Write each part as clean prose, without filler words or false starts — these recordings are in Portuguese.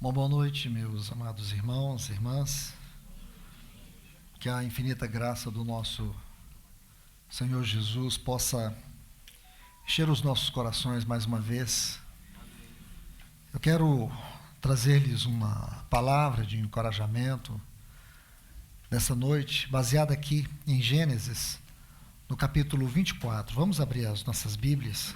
Uma boa noite, meus amados irmãos e irmãs. Que a infinita graça do nosso Senhor Jesus possa encher os nossos corações mais uma vez. Eu quero trazer-lhes uma palavra de encorajamento nessa noite, baseada aqui em Gênesis, no capítulo 24. Vamos abrir as nossas Bíblias.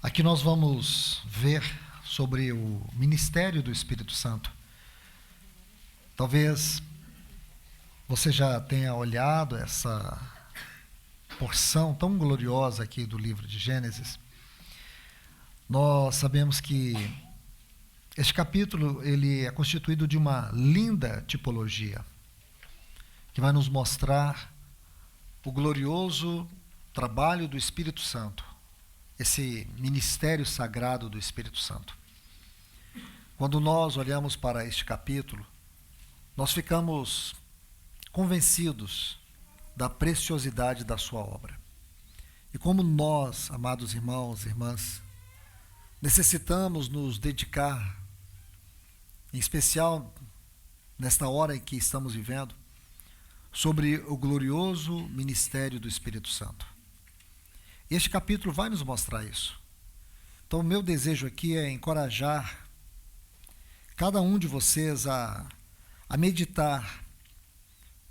Aqui nós vamos ver sobre o ministério do Espírito Santo. Talvez você já tenha olhado essa porção tão gloriosa aqui do livro de Gênesis. Nós sabemos que este capítulo ele é constituído de uma linda tipologia que vai nos mostrar o glorioso trabalho do Espírito Santo. Esse ministério sagrado do Espírito Santo. Quando nós olhamos para este capítulo, nós ficamos convencidos da preciosidade da sua obra. E como nós, amados irmãos e irmãs, necessitamos nos dedicar, em especial nesta hora em que estamos vivendo, sobre o glorioso ministério do Espírito Santo. Este capítulo vai nos mostrar isso. Então, o meu desejo aqui é encorajar cada um de vocês a meditar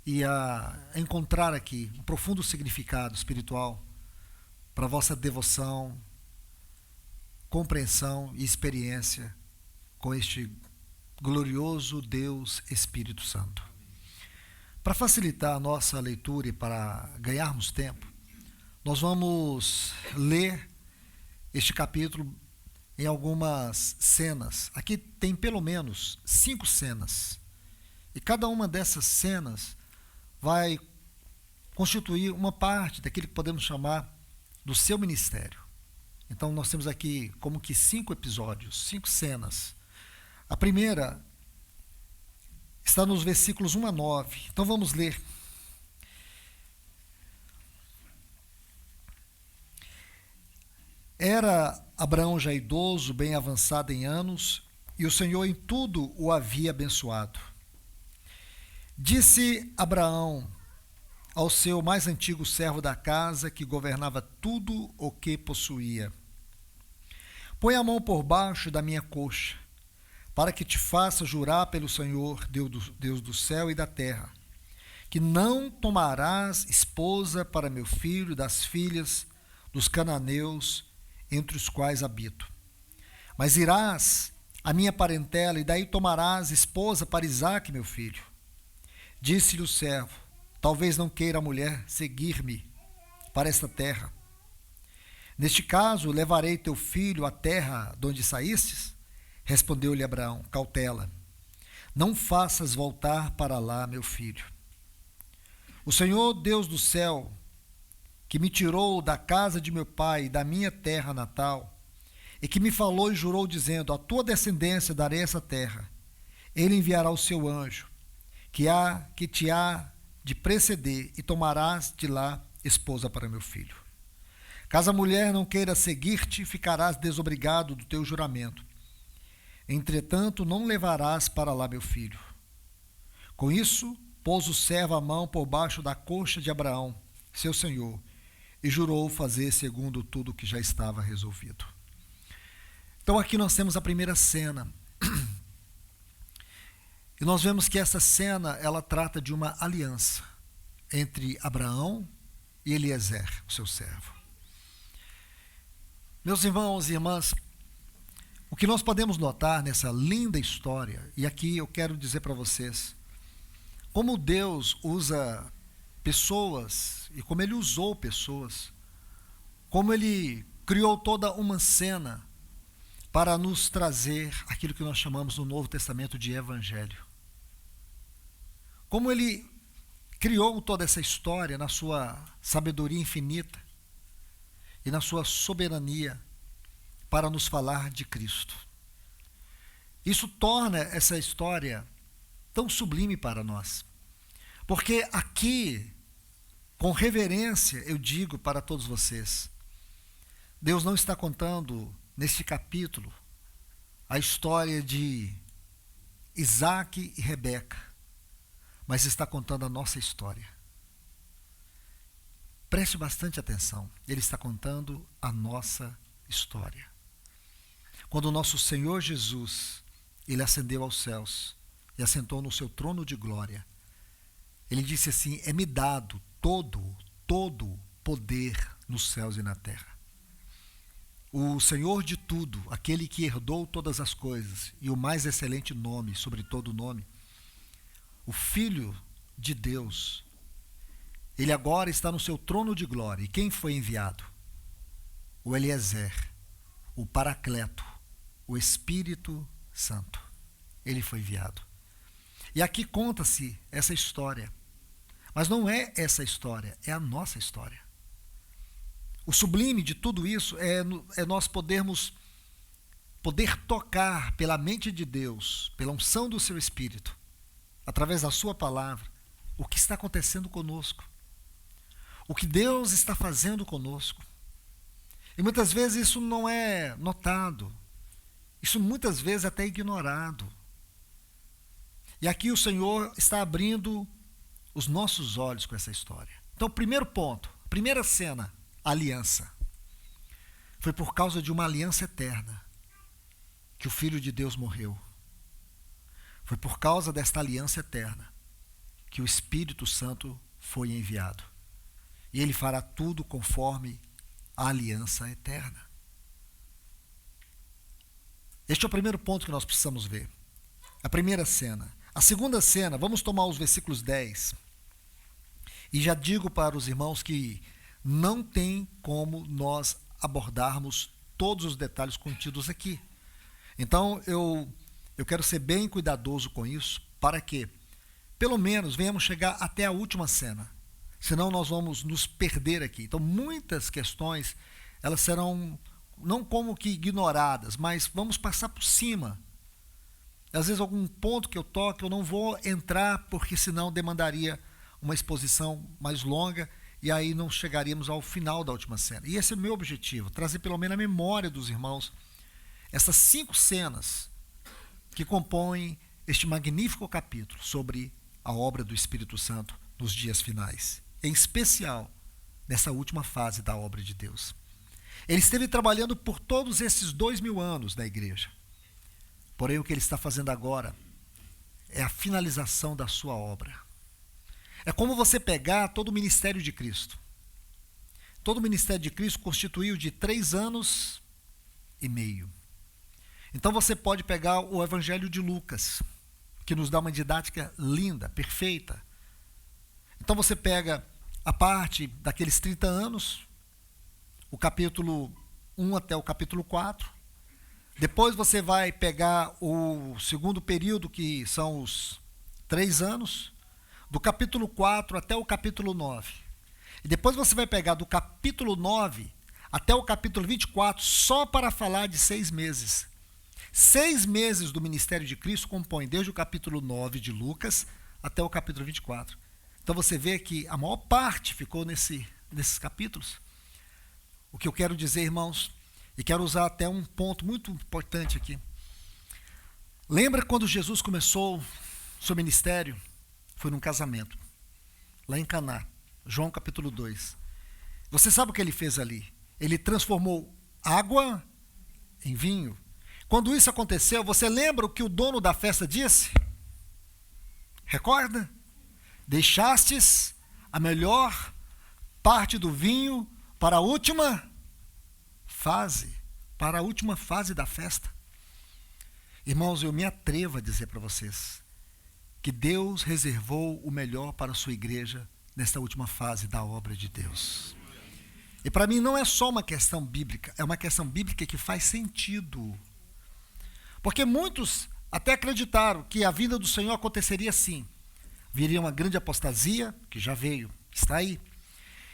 e a encontrar aqui um profundo significado espiritual para a vossa devoção, compreensão e experiência com este glorioso Deus Espírito Santo. Para facilitar a nossa leitura e para ganharmos tempo, nós vamos ler este capítulo em algumas cenas. Aqui tem pelo menos 5 cenas. E cada uma dessas cenas vai constituir uma parte daquilo que podemos chamar do seu ministério. Então nós temos aqui como que 5 episódios, 5 cenas. A primeira está nos versículos 1 a 9. Então vamos ler. Era Abraão já idoso, bem avançado em anos, e o Senhor em tudo o havia abençoado. Disse Abraão ao seu mais antigo servo da casa, que governava tudo o que possuía: põe a mão por baixo da minha coxa, para que te faça jurar pelo Senhor, Deus do céu e da terra, que não tomarás esposa para meu filho das filhas dos cananeus, entre os quais habito. Mas irás à minha parentela, e daí tomarás esposa para Isaque, meu filho. Disse-lhe o servo: talvez não queira a mulher seguir-me para esta terra. Neste caso, levarei teu filho à terra de onde saístes? Respondeu-lhe Abraão: cautela, não faças voltar para lá, meu filho. O Senhor, Deus do céu, que me tirou da casa de meu pai e da minha terra natal, e que me falou e jurou, dizendo: a tua descendência darei essa terra. Ele enviará o seu anjo, que te há de preceder, e tomarás de lá esposa para meu filho. Caso a mulher não queira seguir-te, ficarás desobrigado do teu juramento. Entretanto, não levarás para lá meu filho. Com isso, pôs o servo a mão por baixo da coxa de Abraão, seu senhor, e jurou fazer segundo tudo o que já estava resolvido. Então aqui nós temos a primeira cena. E nós vemos que essa cena, ela trata de uma aliança entre Abraão e Eliezer, o seu servo. Meus irmãos e irmãs, o que nós podemos notar nessa linda história, e aqui eu quero dizer para vocês, como Deus usa pessoas, e como ele usou pessoas, como ele criou toda uma cena para nos trazer aquilo que nós chamamos no Novo Testamento de Evangelho. Como ele criou toda essa história na sua sabedoria infinita e na sua soberania para nos falar de Cristo. Isso torna essa história tão sublime para nós. Porque aqui, com reverência, eu digo para todos vocês, Deus não está contando neste capítulo a história de Isaac e Rebeca, mas está contando a nossa história. Preste bastante atenção, ele está contando a nossa história. Quando o nosso Senhor Jesus, ele ascendeu aos céus e assentou no seu trono de glória, ele disse assim: é-me dado todo poder nos céus e na terra. O Senhor de tudo, aquele que herdou todas as coisas e o mais excelente nome sobre todo nome, o Filho de Deus, ele agora está no seu trono de glória. E quem foi enviado? O Eliezer, o Paracleto, o Espírito Santo. Ele foi enviado. E aqui conta-se essa história. Mas não é essa história, é a nossa história. O sublime de tudo isso é nós poder tocar pela mente de Deus, pela unção do seu Espírito, através da sua palavra, o que está acontecendo conosco, o que Deus está fazendo conosco. E muitas vezes isso não é notado, isso muitas vezes até é ignorado. E aqui o Senhor está abrindo os nossos olhos com essa história. Então, primeiro ponto, primeira cena, aliança. Foi por causa de uma aliança eterna que o Filho de Deus morreu. Foi por causa desta aliança eterna que o Espírito Santo foi enviado. E ele fará tudo conforme a aliança eterna. Este é o primeiro ponto que nós precisamos ver. A primeira cena. A segunda cena, vamos tomar os versículos 10. E já digo para os irmãos que não tem como nós abordarmos todos os detalhes contidos aqui. Então, eu quero ser bem cuidadoso com isso, para que, pelo menos, venhamos chegar até a última cena. Senão, nós vamos nos perder aqui. Então, muitas questões, elas serão, não como que ignoradas, mas vamos passar por cima. Às vezes, algum ponto que eu toque, eu não vou entrar, porque senão demandaria uma exposição mais longa, e aí não chegaríamos ao final da última cena. E esse é o meu objetivo, trazer pelo menos a memória dos irmãos essas 5 cenas que compõem este magnífico capítulo sobre a obra do Espírito Santo nos dias finais, em especial nessa última fase da obra de Deus. Ele esteve trabalhando por todos esses 2000 anos na igreja. Porém, o que ele está fazendo agora é a finalização da sua obra. É como você pegar todo o ministério de Cristo. Todo o ministério de Cristo constituiu de 3 anos e meio. Então você pode pegar o Evangelho de Lucas, que nos dá uma didática linda, perfeita. Então você pega a parte daqueles 30 anos, o capítulo 1 até o capítulo 4. Depois você vai pegar o segundo período, que são os 3 anos, do capítulo 4 até o capítulo 9. E depois você vai pegar do capítulo 9 até o capítulo 24, só para falar de 6 meses. 6 meses do ministério de Cristo compõem desde o capítulo 9 de Lucas até o capítulo 24. Então você vê que a maior parte ficou nesses capítulos. O que eu quero dizer, irmãos, e quero usar até um ponto muito importante aqui. Lembra quando Jesus começou seu ministério? Foi num casamento, lá em Caná, João capítulo 2. Você sabe o que ele fez ali? Ele transformou água em vinho. Quando isso aconteceu, você lembra o que o dono da festa disse? Recorda? Deixastes a melhor parte do vinho para a última fase, da festa. Irmãos, eu me atrevo a dizer para vocês que Deus reservou o melhor para a sua igreja nesta última fase da obra de Deus. E para mim não é só uma questão bíblica, é uma questão bíblica que faz sentido. Porque muitos até acreditaram que a vinda do Senhor aconteceria assim. Viria uma grande apostasia, que já veio, está aí.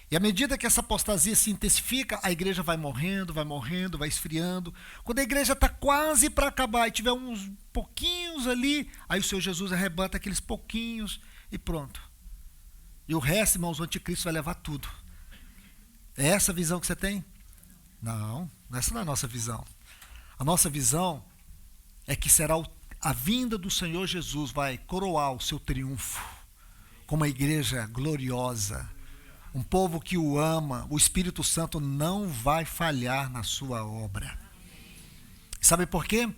E à medida que essa apostasia se intensifica, a igreja vai morrendo, vai esfriando. Quando a igreja está quase para acabar e tiver uns pouquinhos ali, aí o Senhor Jesus arrebata aqueles pouquinhos e pronto. E o resto, irmãos, o anticristo vai levar tudo. É essa a visão que você tem? Não, essa não é a nossa visão. A nossa visão é que será a vinda do Senhor Jesus vai coroar o seu triunfo com uma igreja gloriosa. Um povo que o ama, o Espírito Santo não vai falhar na sua obra. Sabe por quê?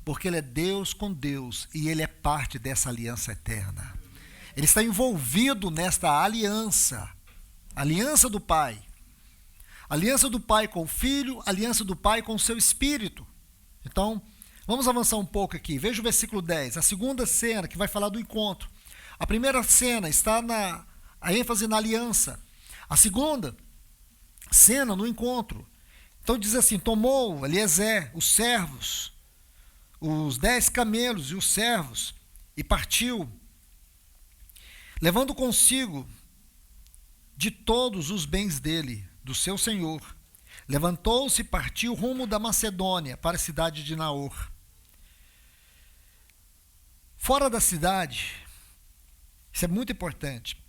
Porque ele é Deus com Deus e ele é parte dessa aliança eterna. Ele está envolvido nesta aliança, aliança do Pai. Aliança do Pai com o Filho, aliança do Pai com o seu Espírito. Então, vamos avançar um pouco aqui. Veja o versículo 10, a segunda cena que vai falar do encontro. A primeira cena está a ênfase na aliança. A segunda cena no encontro. Então diz assim, tomou Eliezer os servos, os 10 camelos e os servos, e partiu, levando consigo de todos os bens dele, do seu senhor. Levantou-se e partiu rumo da Macedônia, para a cidade de Naor. Fora da cidade, isso é muito importante,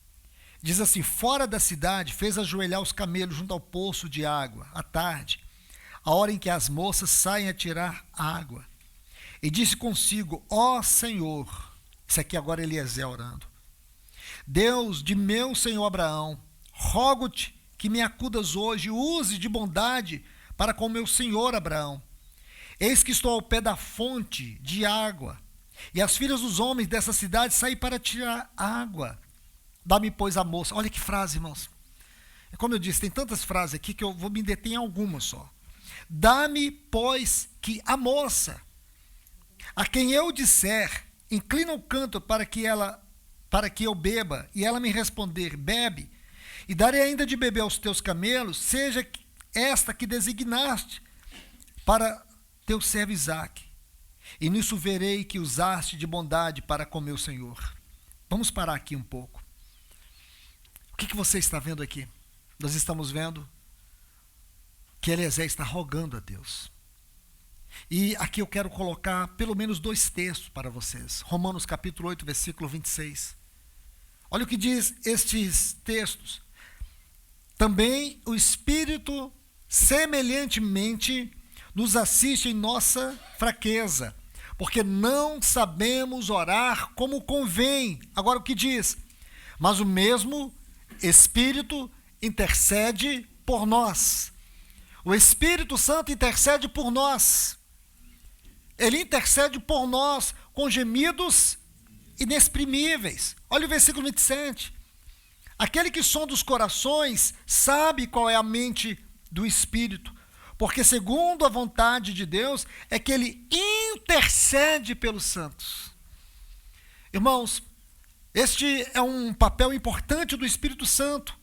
diz assim, fora da cidade, fez ajoelhar os camelos junto ao poço de água, à tarde, a hora em que as moças saem a tirar água. E disse consigo, ó Senhor, isso aqui agora é Eliezer orando, Deus de meu senhor Abraão, rogo-te que me acudas hoje, use de bondade para com meu senhor Abraão. Eis que estou ao pé da fonte de água, e as filhas dos homens dessa cidade saem para tirar água. Dá-me, pois, a moça. Olha que frase, irmãos. Como eu disse, tem tantas frases aqui que eu vou me deter em algumas só. Dá-me, pois, que a moça, a quem eu disser, inclina o canto para que eu beba, e ela me responder, bebe, e darei ainda de beber aos teus camelos, seja esta que designaste para teu servo Isaque. E nisso verei que usaste de bondade para com meu Senhor. Vamos parar aqui um pouco. O que você está vendo aqui? Nós estamos vendo que Eliezer está rogando a Deus. E aqui eu quero colocar pelo menos 2 textos para vocês. Romanos capítulo 8, versículo 26. Olha o que diz estes textos. Também o Espírito semelhantemente nos assiste em nossa fraqueza, porque não sabemos orar como convém. Agora o que diz? Mas o mesmo Espírito intercede por nós. O Espírito Santo intercede por nós. Ele intercede por nós com gemidos inexprimíveis. Olha o versículo 27. Aquele que sonda os corações sabe qual é a mente do Espírito, porque segundo a vontade de Deus é que ele intercede pelos santos. Irmãos, este é um papel importante do Espírito Santo,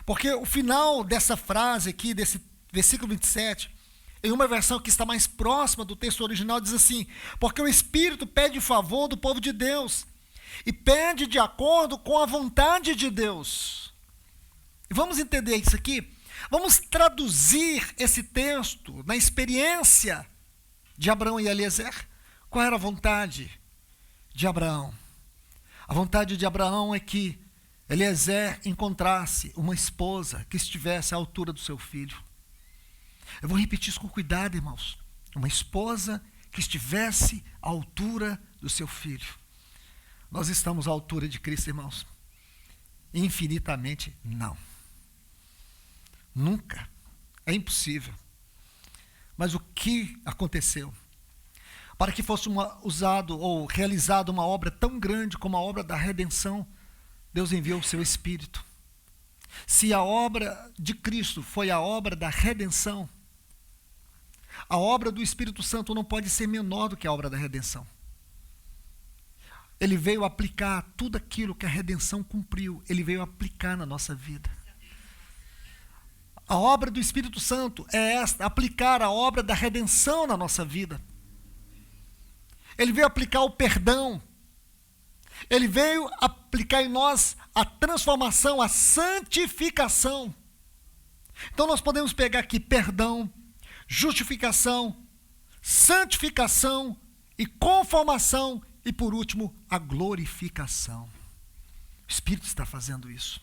porque o final dessa frase aqui, desse versículo 27, em uma versão que está mais próxima do texto original, diz assim, porque o Espírito pede favor do povo de Deus, e pede de acordo com a vontade de Deus. E vamos entender isso aqui? Vamos traduzir esse texto na experiência de Abraão e Eliezer. Qual era a vontade de Abraão? A vontade de Abraão é que Eliezer encontrasse uma esposa que estivesse à altura do seu filho. Eu vou repetir isso com cuidado, irmãos. Uma esposa que estivesse à altura do seu filho. Nós estamos à altura de Cristo, irmãos? Infinitamente não. Nunca. É impossível. Mas o que aconteceu? Para que fosse usado ou realizada uma obra tão grande como a obra da redenção, Deus enviou o seu Espírito. Se a obra de Cristo foi a obra da redenção, a obra do Espírito Santo não pode ser menor do que a obra da redenção. Ele veio aplicar tudo aquilo que a redenção cumpriu, ele veio aplicar na nossa vida. A obra do Espírito Santo é esta, aplicar a obra da redenção na nossa vida. Ele veio aplicar o perdão. Ele veio aplicar em nós a transformação, a santificação. Então nós podemos pegar aqui perdão, justificação, santificação e conformação e, por último, a glorificação. O Espírito está fazendo isso.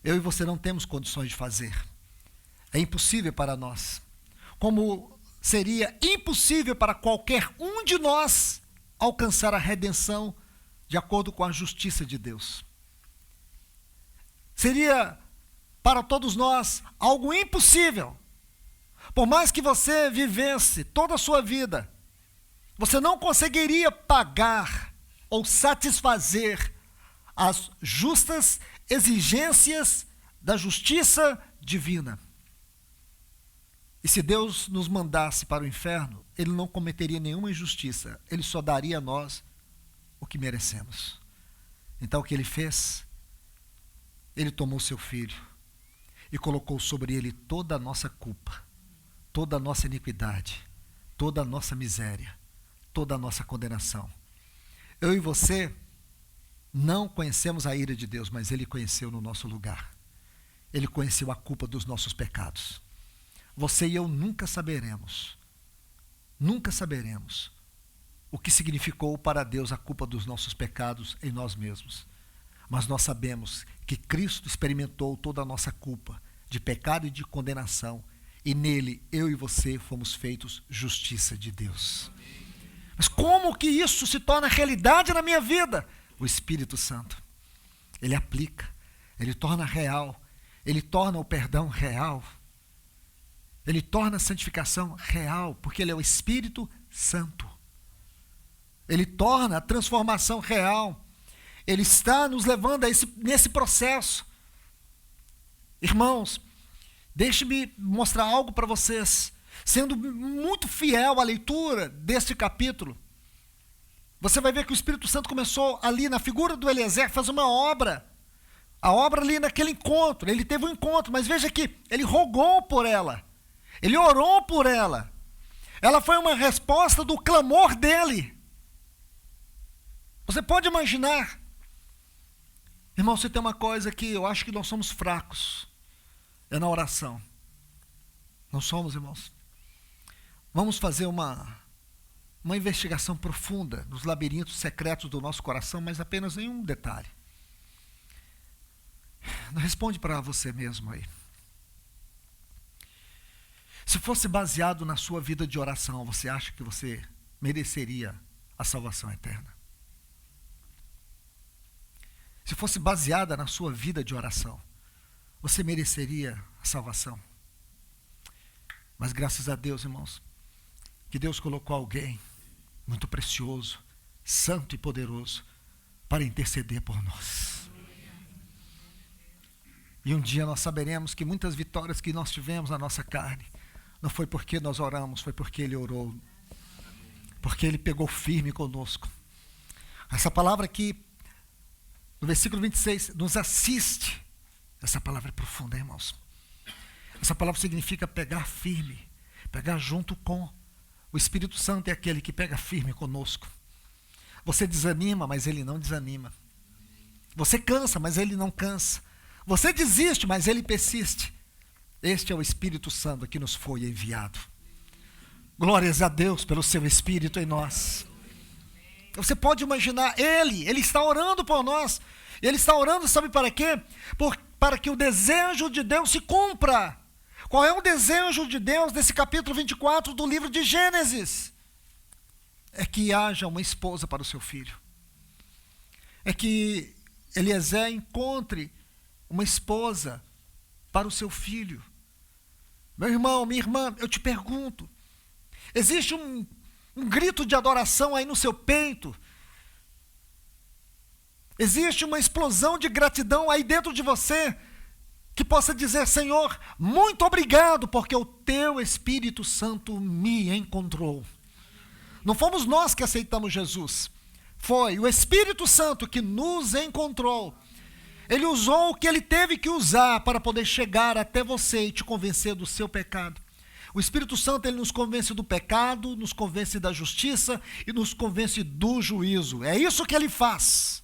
Eu e você não temos condições de fazer. É impossível para nós. Como seria impossível para qualquer um de nós alcançar a redenção de acordo com a justiça de Deus. Seria para todos nós algo impossível. Por mais que você vivesse toda a sua vida, você não conseguiria pagar ou satisfazer as justas exigências da justiça divina. E se Deus nos mandasse para o inferno, Ele não cometeria nenhuma injustiça, Ele só daria a nós o que merecemos. Então o que Ele fez? Ele tomou seu Filho e colocou sobre Ele toda a nossa culpa, toda a nossa iniquidade, toda a nossa miséria, toda a nossa condenação. Eu e você não conhecemos a ira de Deus, mas Ele conheceu no nosso lugar. Ele conheceu a culpa dos nossos pecados. Você e eu nunca saberemos o que significou para Deus a culpa dos nossos pecados em nós mesmos. Mas nós sabemos que Cristo experimentou toda a nossa culpa de pecado e de condenação, e nele, eu e você, fomos feitos justiça de Deus. Mas como que isso se torna realidade na minha vida? O Espírito Santo. Ele aplica, ele torna real, ele torna o perdão real. Ele torna a santificação real, porque Ele é o Espírito Santo. Ele torna a transformação real. Ele está nos levando nesse processo. Irmãos, deixe-me mostrar algo para vocês. Sendo muito fiel à leitura deste capítulo, você vai ver que o Espírito Santo começou ali na figura do Eliezer a fazer uma obra. A obra ali naquele encontro. Ele teve um encontro, mas veja que ele rogou por ela. Ele orou por ela. Ela foi uma resposta do clamor dele. Você pode imaginar. Irmão, você tem uma coisa que eu acho que nós somos fracos. É na oração. Não somos, irmãos. Vamos fazer uma investigação profunda nos labirintos secretos do nosso coração, mas apenas em um detalhe. Responde para você mesmo aí. Se fosse baseado na sua vida de oração, você acha que você mereceria a salvação eterna? Se fosse baseada na sua vida de oração, você mereceria a salvação? Mas graças a Deus, irmãos, que Deus colocou alguém muito precioso, santo e poderoso, para interceder por nós. E um dia nós saberemos que muitas vitórias que nós tivemos na nossa carne, não foi porque nós oramos, foi porque Ele orou. Porque Ele pegou firme conosco. Essa palavra aqui, no versículo 26, nos assiste. Essa palavra é profunda, irmãos. Essa palavra significa pegar firme, pegar junto com. O Espírito Santo é aquele que pega firme conosco. Você desanima, mas Ele não desanima. Você cansa, mas Ele não cansa. Você desiste, mas Ele persiste. Este é o Espírito Santo que nos foi enviado. Glórias a Deus pelo seu Espírito em nós. Você pode imaginar, Ele está orando por nós. Ele está orando, sabe para quê? Para que o desejo de Deus se cumpra. Qual é o desejo de Deus nesse capítulo 24 do livro de Gênesis? É que haja uma esposa para o seu filho. É que Eliezer encontre uma esposa para o seu filho. Meu irmão, minha irmã, eu te pergunto, existe um grito de adoração aí no seu peito? Existe uma explosão de gratidão aí dentro de você, que possa dizer: Senhor, muito obrigado, porque o Teu Espírito Santo me encontrou. Não fomos nós que aceitamos Jesus, foi o Espírito Santo que nos encontrou. Ele usou o que Ele teve que usar para poder chegar até você e te convencer do seu pecado. O Espírito Santo, ele nos convence do pecado, nos convence da justiça e nos convence do juízo. É isso que ele faz.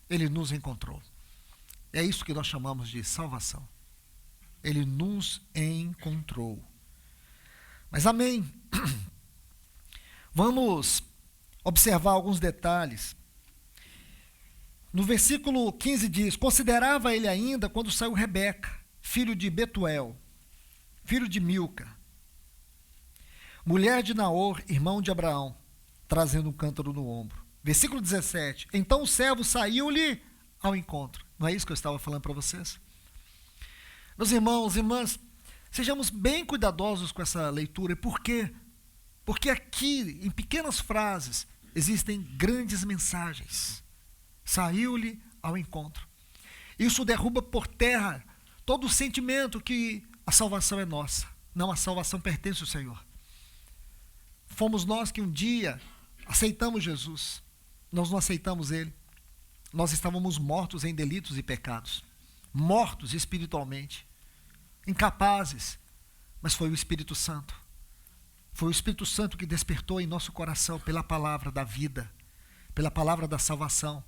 Ele nos encontrou. É isso que nós chamamos de salvação. Ele nos encontrou. Mas amém. Vamos observar alguns detalhes. No versículo 15 diz: considerava ele ainda quando saiu Rebeca, filho de Betuel, filho de Milca, mulher de Naor, irmão de Abraão, trazendo um cântaro no ombro. Versículo 17: então o servo saiu-lhe ao encontro. Não é isso que eu estava falando para vocês? Meus irmãos e irmãs, sejamos bem cuidadosos com essa leitura. E por quê? Porque aqui, em pequenas frases, existem grandes mensagens. Saiu-lhe ao encontro. Isso derruba por terra todo o sentimento que a salvação é nossa. Não, a salvação pertence ao Senhor. Fomos nós que um dia aceitamos Jesus. Nós não aceitamos Ele. Nós estávamos mortos em delitos e pecados. Mortos espiritualmente. Incapazes. Mas foi o Espírito Santo. Foi o Espírito Santo que despertou em nosso coração pela palavra da vida. Pela palavra da salvação.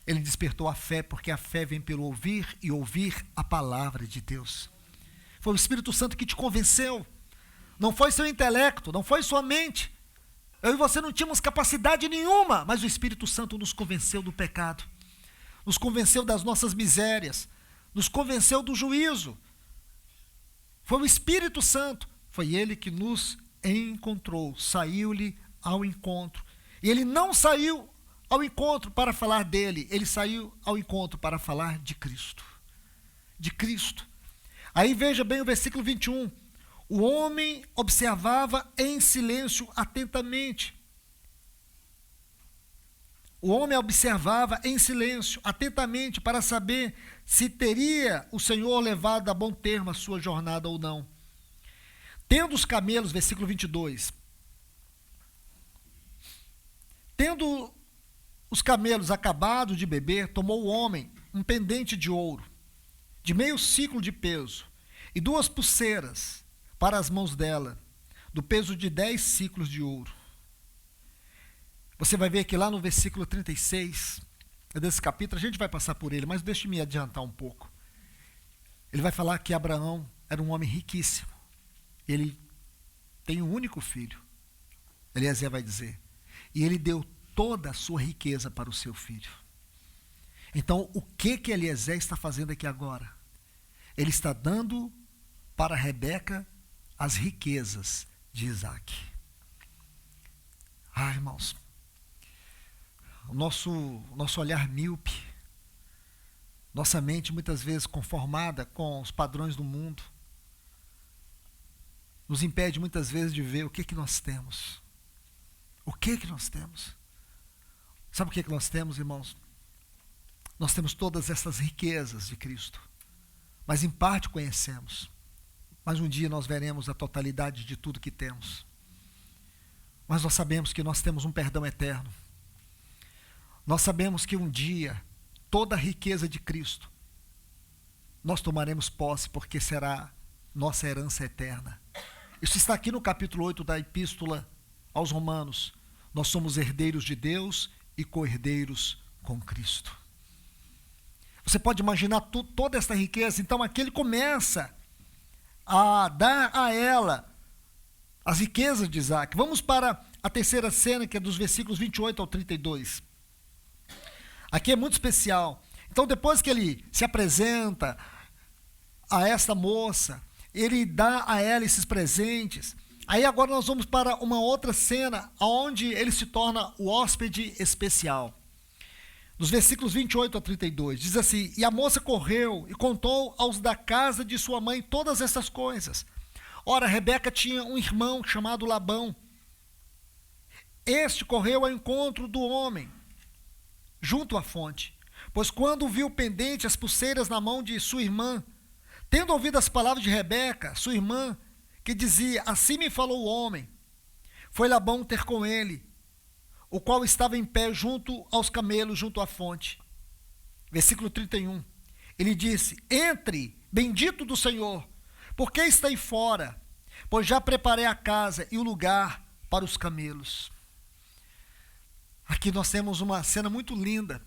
Ele despertou a fé, porque a fé vem pelo ouvir e ouvir a palavra de Deus. Foi o Espírito Santo que te convenceu. Não foi seu intelecto, não foi sua mente. Eu e você não tínhamos capacidade nenhuma, mas o Espírito Santo nos convenceu do pecado. Nos convenceu das nossas misérias. Nos convenceu do juízo. Foi o Espírito Santo. Foi ele que nos encontrou. Saiu-lhe ao encontro. E ele não saiu ao encontro para falar dele, ele saiu ao encontro para falar de Cristo. De Cristo. Aí veja bem o versículo 21. O homem observava em silêncio atentamente. O homem observava em silêncio atentamente para saber se teria o Senhor levado a bom termo a sua jornada ou não. Tendo os camelos, versículo 22. Tendo os camelos acabado de beber, tomou o homem um pendente de ouro, de meio siclo de peso, e 2 pulseiras para as mãos dela, do peso de 10 siclos de ouro. Você vai ver que lá no versículo 36 desse capítulo, a gente vai passar por ele, mas deixe-me adiantar um pouco. Ele vai falar que Abraão era um homem riquíssimo. Ele tem um único filho. Eliezer vai dizer. E ele deu toda a sua riqueza para o seu filho. Então, o que Eliezer está fazendo aqui agora? Ele está dando para Rebeca as riquezas de Isaac. Ah, irmãos, o nosso olhar míope, nossa mente muitas vezes conformada com os padrões do mundo, nos impede muitas vezes de ver o que nós temos. O que nós temos? Sabe o que nós temos, irmãos? Nós temos todas essas riquezas de Cristo, mas em parte conhecemos. Mas um dia nós veremos a totalidade de tudo que temos. Mas nós sabemos que nós temos um perdão eterno. Nós sabemos que um dia, toda a riqueza de Cristo, nós tomaremos posse, porque será nossa herança eterna. Isso está aqui no capítulo 8 da Epístola aos Romanos. Nós somos herdeiros de Deus e co-herdeiros com Cristo. Você pode imaginar toda essa riqueza. Então aqui ele começa a dar a ela as riquezas de Isaac. Vamos para a terceira cena, que é dos versículos 28 ao 32. Aqui é muito especial. Então, depois que ele se apresenta a esta moça, ele dá a ela esses presentes. Aí agora nós vamos para uma outra cena, onde ele se torna o hóspede especial. Nos versículos 28 a 32, diz assim: e a moça correu e contou aos da casa de sua mãe todas essas coisas. Ora, Rebeca tinha um irmão chamado Labão. Este correu ao encontro do homem, junto à fonte, pois quando viu pendente as pulseiras na mão de sua irmã, tendo ouvido as palavras de Rebeca, sua irmã, que dizia: assim me falou o homem, foi Labão ter com ele, o qual estava em pé junto aos camelos, junto à fonte. Versículo 31. Ele disse: entre, bendito do Senhor, porque está aí fora? pois já preparei a casa e o lugar para os camelos. Aqui nós temos uma cena muito linda,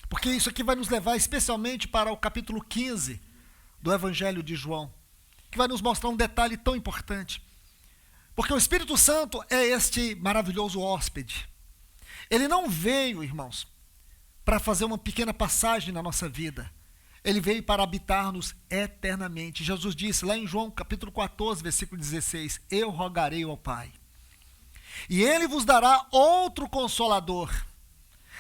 porque isso aqui vai nos levar especialmente para o capítulo 15 do Evangelho de João, que vai nos mostrar um detalhe tão importante. Porque o Espírito Santo é este maravilhoso hóspede. Ele não veio, irmãos, para fazer uma pequena passagem na nossa vida. Ele veio para habitar-nos eternamente. Jesus disse lá em João capítulo 14, versículo 16, eu rogarei ao Pai, e Ele vos dará outro Consolador.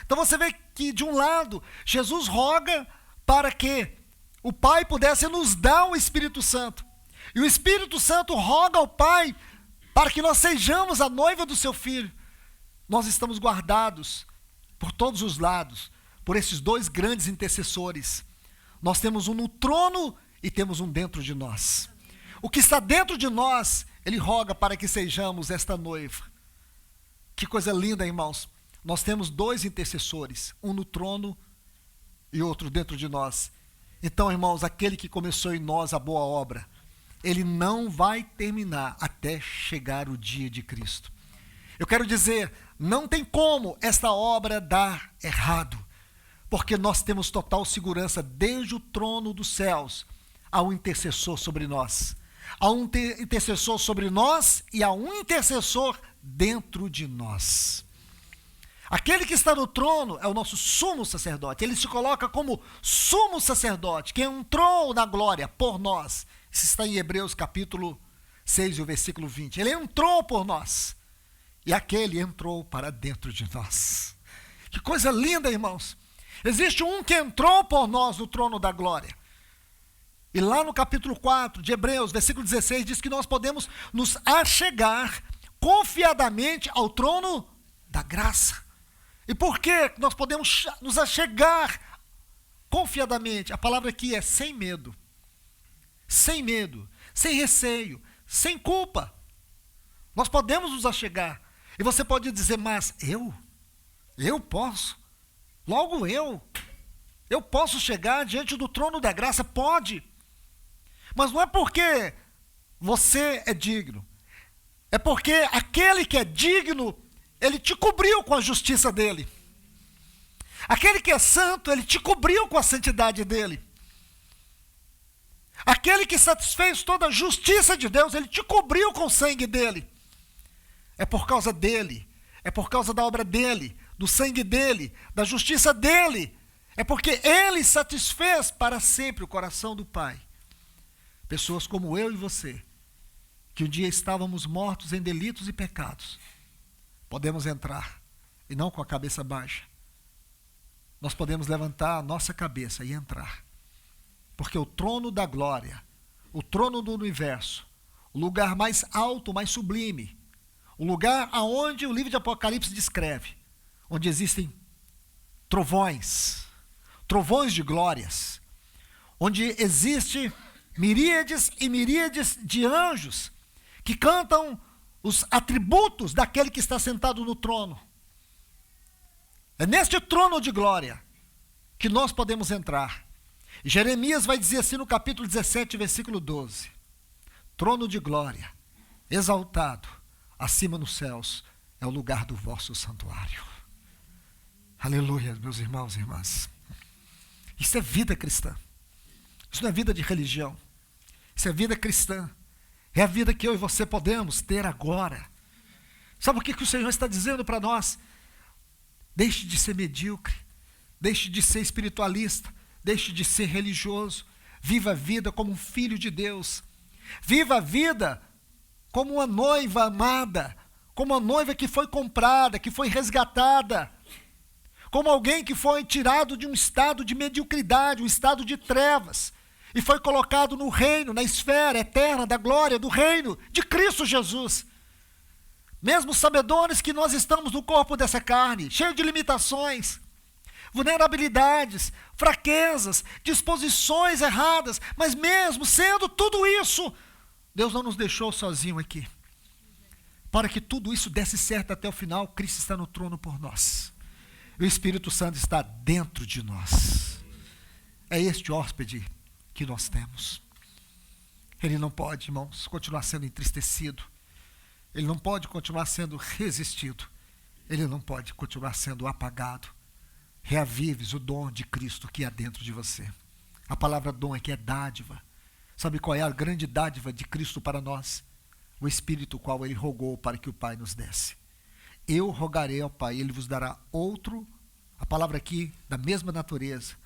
Então você vê que de um lado, Jesus roga para que o Pai pudesse nos dar o Espírito Santo. E o Espírito Santo roga ao Pai para que nós sejamos a noiva do seu Filho. Nós estamos guardados por todos os lados, por esses dois grandes intercessores. Nós temos um no trono e temos um dentro de nós. O que está dentro de nós, Ele roga para que sejamos esta noiva. Que coisa linda, irmãos. Nós temos dois intercessores, um no trono e outro dentro de nós. Então, irmãos, aquele que começou em nós a boa obra, ele não vai terminar até chegar o dia de Cristo. Eu quero dizer, não tem como esta obra dar errado, porque nós temos total segurança desde o trono dos céus. Há um intercessor sobre nós. Há um intercessor sobre nós e há um intercessor dentro de nós. Aquele que está no trono é o nosso sumo sacerdote. Ele se coloca como sumo sacerdote, que entrou na glória por nós. Isso está em Hebreus capítulo 6, o versículo 20. Ele entrou por nós. E aquele entrou para dentro de nós. Que coisa linda, irmãos. Existe um que entrou por nós no trono da glória. E lá no capítulo 4 de Hebreus, versículo 16, diz que nós podemos nos achegar confiadamente ao trono da graça. E por que nós podemos nos achegar confiadamente? A palavra aqui é sem medo. Sem medo, sem receio, sem culpa. Nós podemos nos achegar. E você pode dizer, mas eu posso? Logo eu posso chegar diante do trono da graça? Pode. Mas não é porque você é digno. É porque aquele que é digno, ele te cobriu com a justiça dele. Aquele que é santo, ele te cobriu com a santidade dele. Aquele que satisfez toda a justiça de Deus, ele te cobriu com o sangue dele. É por causa dele, é por causa da obra dele, do sangue dele, da justiça dele. É porque ele satisfez para sempre o coração do Pai. Pessoas como eu e você, que um dia estávamos mortos em delitos e pecados, podemos entrar, e não com a cabeça baixa. Nós podemos levantar a nossa cabeça e entrar. Porque o trono da glória, o trono do universo, o lugar mais alto, mais sublime, o lugar aonde o livro de Apocalipse descreve, onde existem trovões de glórias, onde existe miríades e miríades de anjos que cantam os atributos daquele que está sentado no trono. É neste trono de glória que nós podemos entrar. E Jeremias vai dizer assim no capítulo 17, versículo 12. Trono de glória, exaltado, acima nos céus, é o lugar do vosso santuário. Aleluia, meus irmãos e irmãs. Isso é vida cristã. Isso não é vida de religião. Isso é vida cristã. É a vida que eu e você podemos ter agora. Sabe o que o Senhor está dizendo para nós? Deixe de ser medíocre. Deixe de ser espiritualista. Deixe de ser religioso. Viva a vida como um filho de Deus. Viva a vida como uma noiva amada. Como uma noiva que foi comprada, que foi resgatada. Como alguém que foi tirado de um estado de mediocridade, um estado de trevas, e foi colocado no reino, na esfera eterna da glória do reino de Cristo Jesus. Mesmo sabedores que nós estamos no corpo dessa carne, cheio de limitações, vulnerabilidades, fraquezas, disposições erradas, mas mesmo sendo tudo isso, Deus não nos deixou sozinho aqui. Para que tudo isso desse certo até o final, Cristo está no trono por nós. O Espírito Santo está dentro de nós. É este hóspede que nós temos. Ele não pode, irmãos, continuar sendo entristecido. Ele não pode continuar sendo resistido. Ele não pode continuar sendo apagado. Reavives o dom de Cristo que há dentro de você. A palavra dom aqui é dádiva. Sabe qual é a grande dádiva de Cristo para nós? O Espírito qual ele rogou para que o Pai nos desse. Eu rogarei ao Pai, ele vos dará outro, a palavra aqui, da mesma natureza,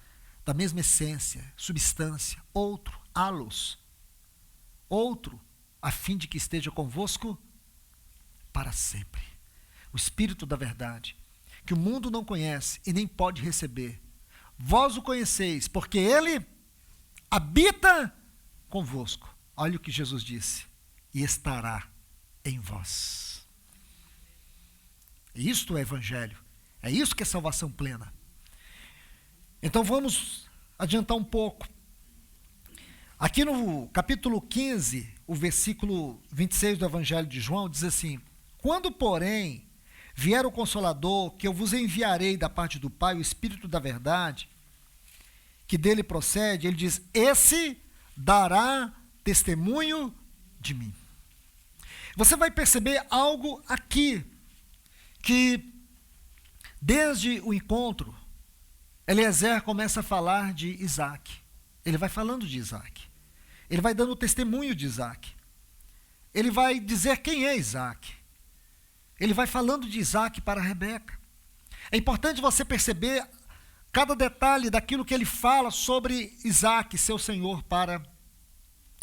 da mesma essência, substância, outro, halos, outro, a fim de que esteja convosco para sempre. O Espírito da verdade, que o mundo não conhece e nem pode receber. Vós o conheceis, porque ele habita convosco. Olha o que Jesus disse. E estará em vós. Isto é evangelho. É isso que é salvação plena. Então vamos adiantar um pouco. Aqui no capítulo 15, o versículo 26 do evangelho de João diz assim: quando, porém, vier o Consolador, que eu vos enviarei da parte do Pai, o Espírito da verdade, que dele procede, ele diz, esse dará testemunho de mim. Você vai perceber algo aqui, que desde o encontro, Eliezer começa a falar de Isaac. Ele vai falando de Isaac. Ele vai dando testemunho de Isaac. Ele vai dizer quem é Isaac. Ele vai falando de Isaac para Rebeca. É importante você perceber cada detalhe daquilo que ele fala sobre Isaac, seu senhor, para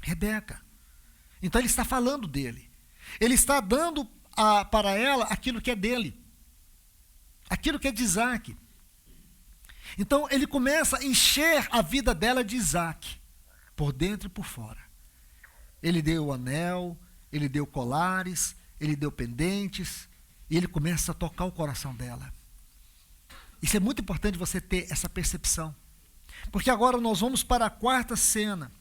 Rebeca. Então ele está falando dele. Ele está dando para ela aquilo que é dele. Aquilo que é de Isaac. Então ele começa a encher a vida dela de Isaac, por dentro e por fora. Ele deu o anel, ele deu colares, ele deu pendentes, e ele começa a tocar o coração dela. Isso é muito importante você ter essa percepção. Porque agora nós vamos para a quarta cena.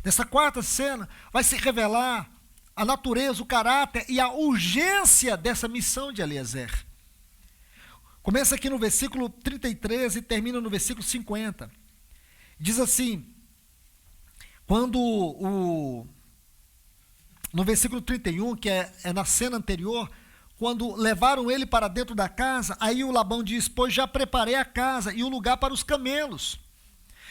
Nessa quarta cena vai se revelar a natureza, o caráter e a urgência dessa missão de Eliezer. Começa aqui no versículo 33 e termina no versículo 50. Diz assim, no versículo 31, que é na cena anterior, quando levaram ele para dentro da casa, aí o Labão diz, pois já preparei a casa e o lugar para os camelos.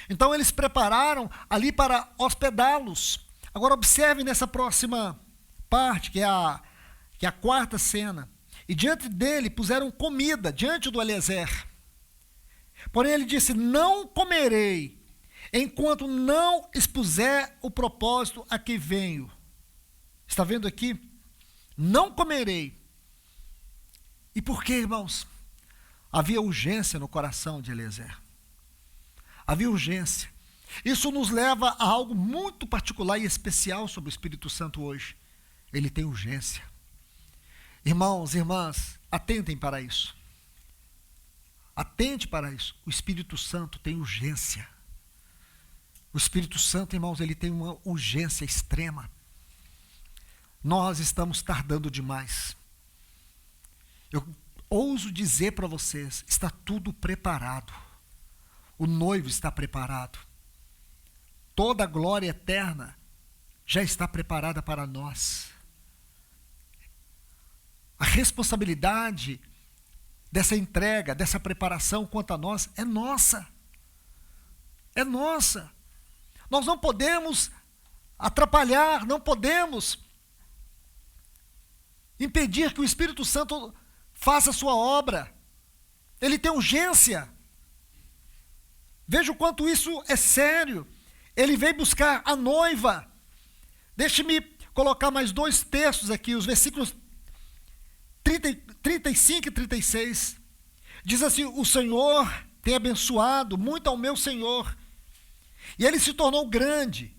Então eles prepararam ali para hospedá-los. Agora observe nessa próxima parte, que é a quarta cena. E diante dele puseram comida, diante do Eliezer. Porém ele disse, não comerei, enquanto não expuser o propósito a que venho. Está vendo aqui? Não comerei. E por quê, irmãos? Havia urgência no coração de Eliezer. Havia urgência. Isso nos leva a algo muito particular e especial sobre o Espírito Santo hoje. Ele tem urgência. Irmãos e irmãs, atentem para isso. Atente para isso. O Espírito Santo tem urgência. O Espírito Santo, irmãos, ele tem uma urgência extrema. Nós estamos tardando demais. Eu ouso dizer para vocês, está tudo preparado. O noivo está preparado. Toda a glória eterna já está preparada para nós. A responsabilidade dessa entrega, dessa preparação quanto a nós é nossa. É nossa. Nós não podemos atrapalhar, não podemos impedir que o Espírito Santo faça a sua obra. Ele tem urgência. Veja o quanto isso é sério. Ele veio buscar a noiva. Deixe-me colocar mais dois textos aqui, os versículos 35 e 36. Diz assim, o Senhor tem abençoado muito ao meu Senhor, e ele se tornou grande.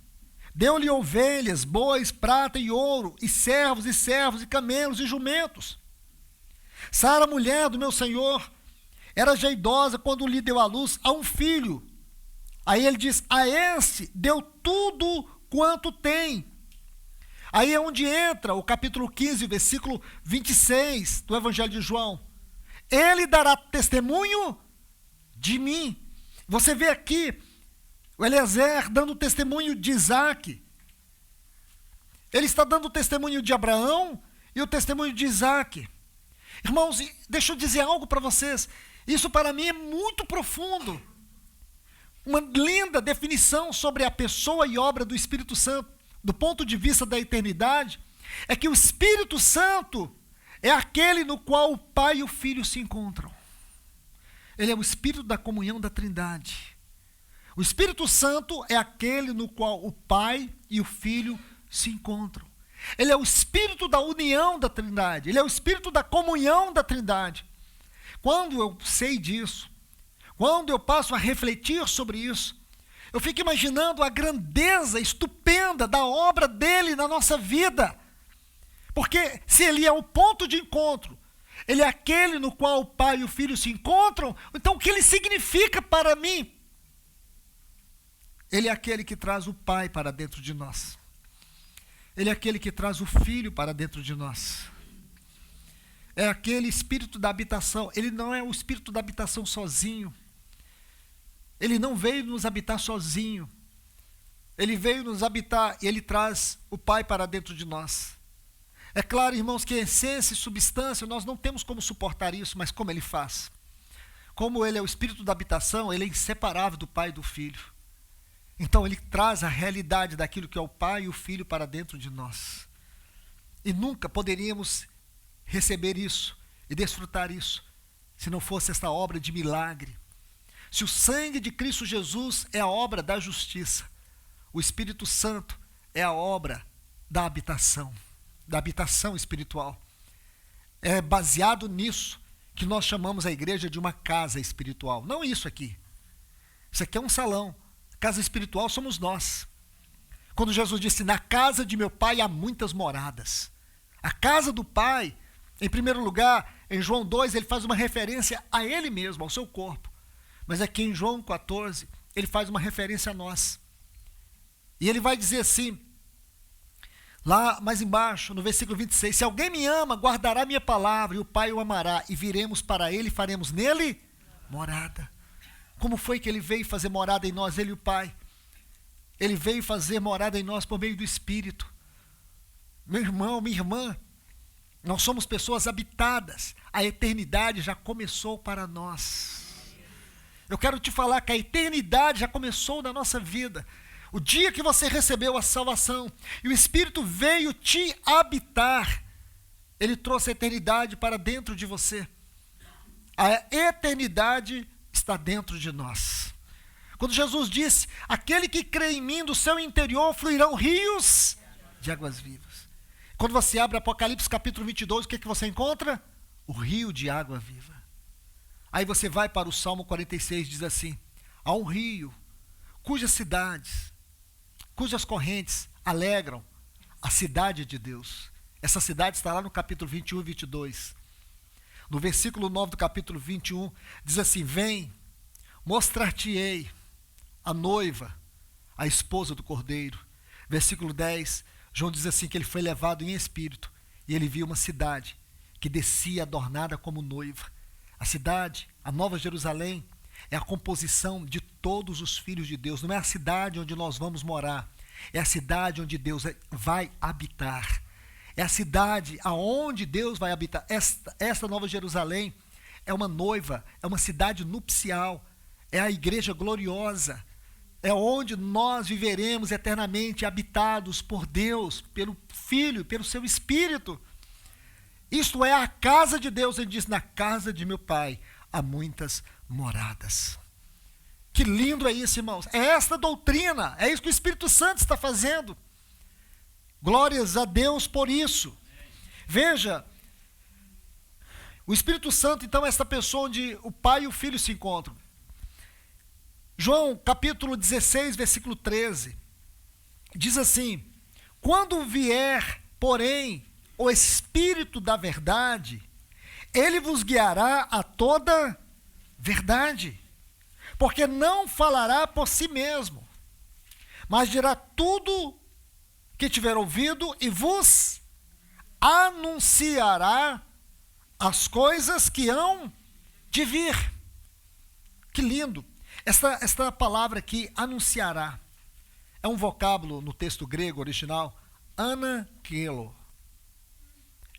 Deu-lhe ovelhas, bois, prata e ouro, e servos, e camelos, e jumentos. Sara, mulher do meu Senhor, era já idosa quando lhe deu à luz a um filho. Aí ele diz, a esse deu tudo quanto tem. Aí é onde entra o capítulo 15, versículo 26 do Evangelho de João. Ele dará testemunho de mim. Você vê aqui o Eliezer dando testemunho de Isaac. Ele está dando o testemunho de Abraão e o testemunho de Isaac. Irmãos, deixa eu dizer algo para vocês. Isso para mim é muito profundo. Uma linda definição sobre a pessoa e obra do Espírito Santo, do ponto de vista da eternidade, é que o Espírito Santo é aquele no qual o Pai e o Filho se encontram. Ele é o Espírito da comunhão da Trindade. O Espírito Santo é aquele no qual o Pai e o Filho se encontram. Ele é o Espírito da união da Trindade. Ele é o Espírito da comunhão da Trindade. Quando eu sei disso, quando eu passo a refletir sobre isso, eu fico imaginando a grandeza estupenda da obra dele na nossa vida. Porque se ele é o ponto de encontro, ele é aquele no qual o Pai e o Filho se encontram, então o que ele significa para mim? Ele é aquele que traz o Pai para dentro de nós. Ele é aquele que traz o Filho para dentro de nós. É aquele Espírito da habitação. Ele não é o Espírito da habitação sozinho. Ele não veio nos habitar sozinho. Ele veio nos habitar e ele traz o Pai para dentro de nós. É claro, irmãos, que essência e substância, nós não temos como suportar isso, mas como ele faz? Como ele é o Espírito da habitação, ele é inseparável do Pai e do Filho. Então ele traz a realidade daquilo que é o Pai e o Filho para dentro de nós. E nunca poderíamos receber isso e desfrutar isso se não fosse esta obra de milagre. Se o sangue de Cristo Jesus é a obra da justiça, o Espírito Santo é a obra da habitação espiritual. É baseado nisso que nós chamamos a igreja de uma casa espiritual. Não isso aqui. Isso aqui é um salão. Casa espiritual somos nós. Quando Jesus disse, na casa de meu Pai há muitas moradas. A casa do Pai, em primeiro lugar, em João 2, ele faz uma referência a ele mesmo, ao seu corpo. Mas aqui em João 14, ele faz uma referência a nós. E ele vai dizer assim, lá mais embaixo, no versículo 26, se alguém me ama, guardará minha palavra, e o Pai o amará, e viremos para ele e faremos nele morada. Como foi que ele veio fazer morada em nós, ele e o Pai? Ele veio fazer morada em nós por meio do Espírito. Meu irmão, minha irmã, nós somos pessoas habitadas. A eternidade já começou para nós. Eu quero te falar que a eternidade já começou na nossa vida. O dia que você recebeu a salvação e o Espírito veio te habitar, ele trouxe a eternidade para dentro de você. A eternidade está dentro de nós. Quando Jesus disse, aquele que crê em mim, do seu interior fluirão rios de águas vivas. Quando você abre Apocalipse capítulo 22, o que você encontra? O rio de água viva. Aí você vai para o Salmo 46, diz assim, há um rio, cujas cidades, cujas correntes alegram a cidade de Deus. Essa cidade está lá no capítulo 21 e 22. No versículo 9 do capítulo 21, diz assim, vem, mostrar-te-ei a noiva, a esposa do Cordeiro. Versículo 10, João diz assim, que ele foi levado em espírito, e ele viu uma cidade que descia adornada como noiva. A cidade, a Nova Jerusalém, é a composição de todos os filhos de Deus. Não é a cidade onde nós vamos morar, é a cidade onde Deus vai habitar. É a cidade aonde Deus vai habitar. Esta Nova Jerusalém é uma noiva, é uma cidade nupcial, é a igreja gloriosa, é onde nós viveremos eternamente habitados por Deus, pelo Filho, pelo seu Espírito. Isto é a casa de Deus. Ele diz, na casa de meu Pai há muitas moradas. Que lindo é isso, irmãos. É esta doutrina, é isso que o Espírito Santo está fazendo. Glórias a Deus por isso. Veja, o Espírito Santo, então, é esta pessoa onde o Pai e o Filho se encontram. João, capítulo 16, versículo 13, diz assim, quando vier, porém, o Espírito da verdade, ele vos guiará a toda verdade, porque não falará por si mesmo, mas dirá tudo que tiver ouvido e vos anunciará as coisas que hão de vir. Que lindo! Esta palavra aqui, anunciará, é um vocábulo no texto grego original, Anagelo.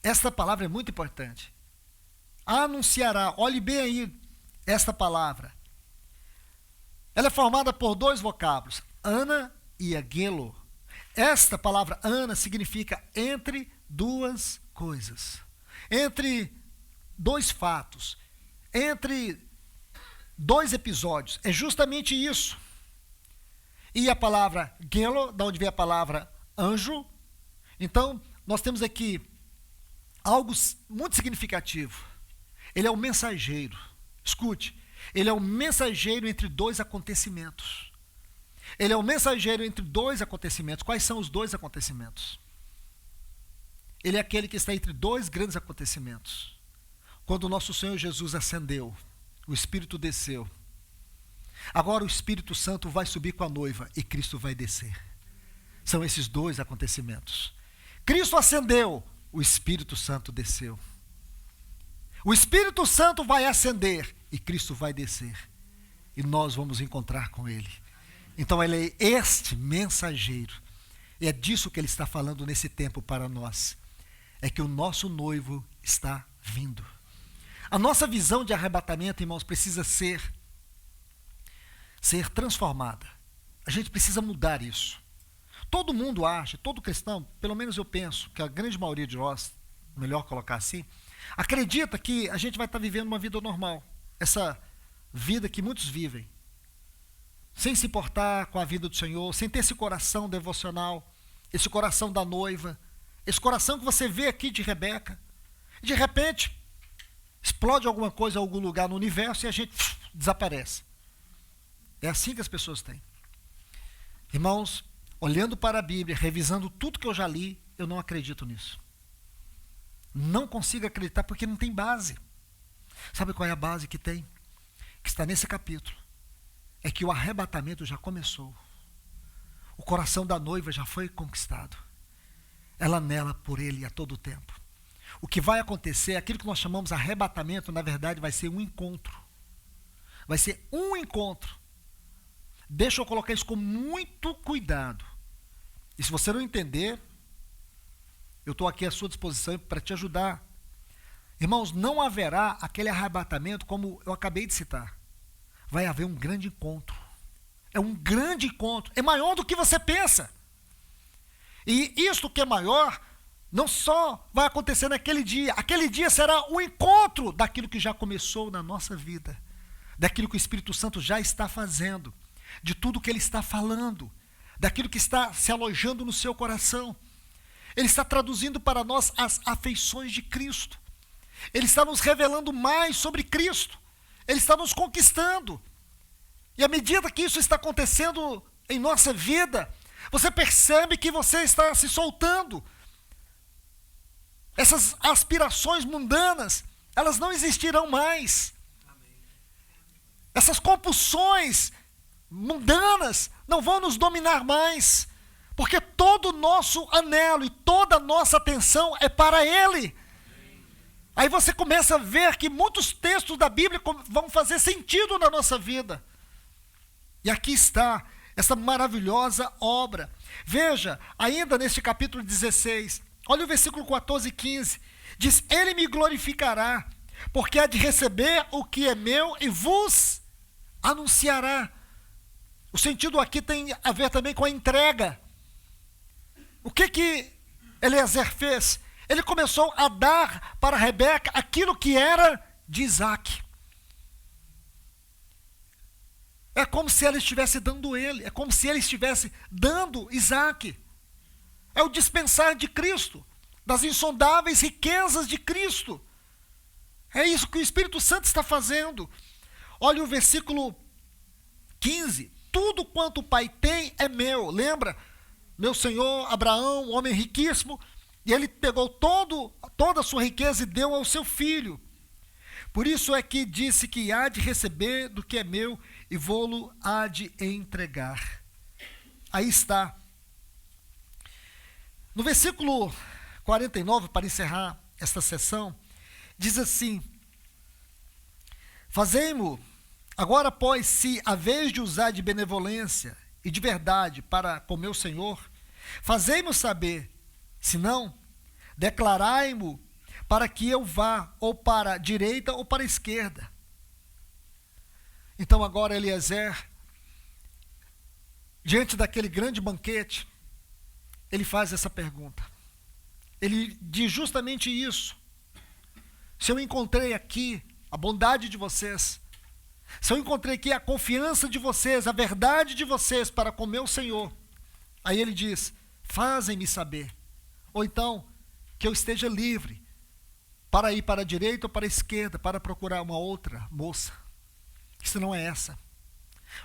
Esta palavra é muito importante. Anunciará. Olhe bem aí esta palavra. Ela é formada por dois vocábulos, ana e agelo. Esta palavra ana significa entre duas coisas, entre dois fatos, entre dois episódios. É justamente isso. E a palavra gelo, da onde vem a palavra anjo. Então, nós temos aqui algo muito significativo. Ele é o mensageiro. Escute, ele é o mensageiro entre dois acontecimentos. Ele é o mensageiro entre dois acontecimentos. Quais são os dois acontecimentos? Ele é aquele que está entre dois grandes acontecimentos. Quando o nosso Senhor Jesus ascendeu, o Espírito desceu. Agora o Espírito Santo vai subir com a noiva e Cristo vai descer. São esses dois acontecimentos. Cristo ascendeu, o Espírito Santo desceu. O Espírito Santo vai ascender e Cristo vai descer. E nós vamos encontrar com Ele. Então ele é este mensageiro. E é disso que ele está falando nesse tempo para nós. É que o nosso noivo está vindo. A nossa visão de arrebatamento, irmãos, precisa ser transformada. A gente precisa mudar isso. Todo mundo acha, todo cristão, pelo menos eu penso, que a grande maioria de nós, melhor colocar assim, acredita que a gente vai estar vivendo uma vida normal. Essa vida que muitos vivem. Sem se importar com a vida do Senhor, sem ter esse coração devocional, esse coração da noiva, esse coração que você vê aqui de Rebeca. De repente, explode alguma coisa em algum lugar no universo e a gente desaparece. É assim que as pessoas têm. Irmãos, olhando para a Bíblia, revisando tudo que eu já li, eu não acredito nisso. Não consigo acreditar porque não tem base. Sabe qual é a base que tem? Que está nesse capítulo. É que o arrebatamento já começou. O coração da noiva já foi conquistado. Ela anela por ele a todo tempo. O que vai acontecer, aquilo que nós chamamos de arrebatamento, na verdade vai ser um encontro. Vai ser um encontro. Deixa eu colocar isso com muito cuidado. E se você não entender, eu estou aqui à sua disposição para te ajudar. Irmãos, não haverá aquele arrebatamento como eu acabei de citar. Vai haver um grande encontro. É um grande encontro. É maior do que você pensa. E isto que é maior, não só vai acontecer naquele dia. Aquele dia será o encontro daquilo que já começou na nossa vida. Daquilo que o Espírito Santo já está fazendo. De tudo que Ele está falando. Daquilo que está se alojando no seu coração. Ele está traduzindo para nós as afeições de Cristo. Ele está nos revelando mais sobre Cristo. Ele está nos conquistando. E à medida que isso está acontecendo em nossa vida, você percebe que você está se soltando. Essas aspirações mundanas, elas não existirão mais. Essas compulsões mundanas não vão nos dominar mais. Porque todo o nosso anelo e toda a nossa atenção é para Ele. Aí você começa a ver que muitos textos da Bíblia vão fazer sentido na nossa vida. E aqui está essa maravilhosa obra. Veja, ainda neste capítulo 16, olha o versículo 14 e 15. Diz, Ele me glorificará, porque há de receber o que é meu e vos anunciará. O sentido aqui tem a ver também com a entrega. O que Eliezer fez? Ele começou a dar para Rebeca aquilo que era de Isaac. É como se ela estivesse dando ele, é como se ele estivesse dando Isaac. É o dispensar de Cristo, das insondáveis riquezas de Cristo. É isso que o Espírito Santo está fazendo. Olha o versículo 15. Tudo quanto o Pai tem é meu. Lembra? Meu senhor Abraão, um homem riquíssimo, e ele pegou toda a sua riqueza e deu ao seu filho. Por isso é que disse que há de receber do que é meu e vou-lo há de entregar. Aí está. No versículo 49, para encerrar esta sessão, diz assim, fazei-mo, agora pois, se a vez de usar de benevolência e de verdade para com meu Senhor, fazei-mo saber Se não, declarai-mo para que eu vá ou para a direita ou para a esquerda. Então agora Eliezer, diante daquele grande banquete, ele faz essa pergunta. Ele diz justamente isso. Se eu encontrei aqui a bondade de vocês, se eu encontrei aqui a confiança de vocês, a verdade de vocês para com meu Senhor, aí ele diz, fazem-me saber. Ou então, que eu esteja livre para ir para a direita ou para a esquerda, para procurar uma outra moça. Se não é essa.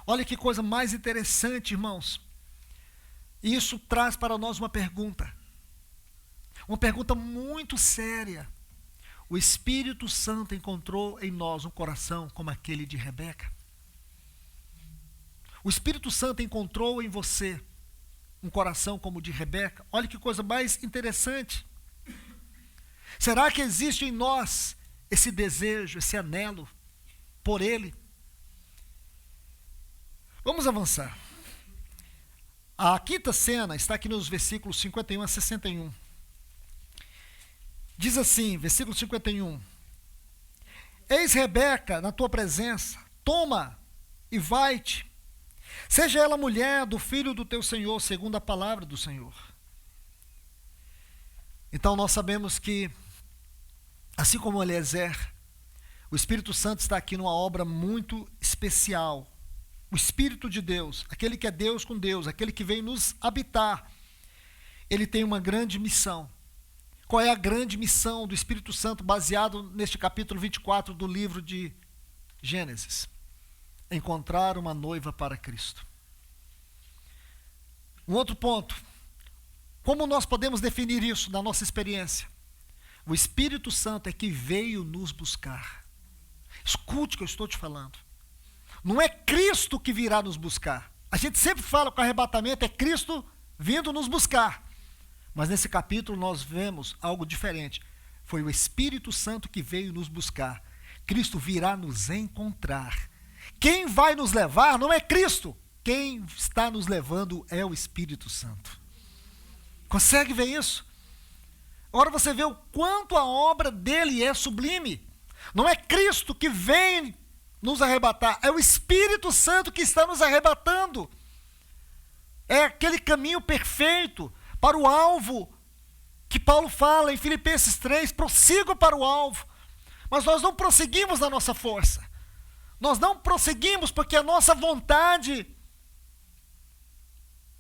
Olha que coisa mais interessante, irmãos. Isso traz para nós uma pergunta. Uma pergunta muito séria. O Espírito Santo encontrou em nós um coração como aquele de Rebeca? O Espírito Santo encontrou em você um coração como o de Rebeca? Olha que coisa mais interessante. Será que existe em nós esse desejo, esse anelo por Ele? Vamos avançar. A quinta cena está aqui nos versículos 51 a 61. Diz assim, versículo 51. Eis Rebeca na tua presença, toma e vai-te. Seja ela mulher do filho do teu Senhor, segundo a palavra do Senhor. Então nós sabemos que, assim como Eliezer, o Espírito Santo está aqui numa obra muito especial. O Espírito de Deus, aquele que é Deus com Deus, aquele que vem nos habitar, ele tem uma grande missão. Qual é a grande missão do Espírito Santo baseado neste capítulo 24 do livro de Gênesis? Encontrar uma noiva para Cristo. Um outro ponto. Como nós podemos definir isso na nossa experiência? O Espírito Santo é que veio nos buscar. Escute o que eu estou te falando. Não é Cristo que virá nos buscar. A gente sempre fala que o arrebatamento é Cristo vindo nos buscar. Mas nesse capítulo nós vemos algo diferente. Foi o Espírito Santo que veio nos buscar. Cristo virá nos encontrar. Quem vai nos levar não é Cristo. Quem está nos levando é o Espírito Santo. Consegue ver isso? Agora você vê o quanto a obra dele é sublime. Não é Cristo que vem nos arrebatar, é o Espírito Santo que está nos arrebatando. É aquele caminho perfeito para o alvo que Paulo fala em Filipenses 3, prossigam para o alvo. Mas nós não prosseguimos na nossa força. Nós não prosseguimos porque a nossa vontade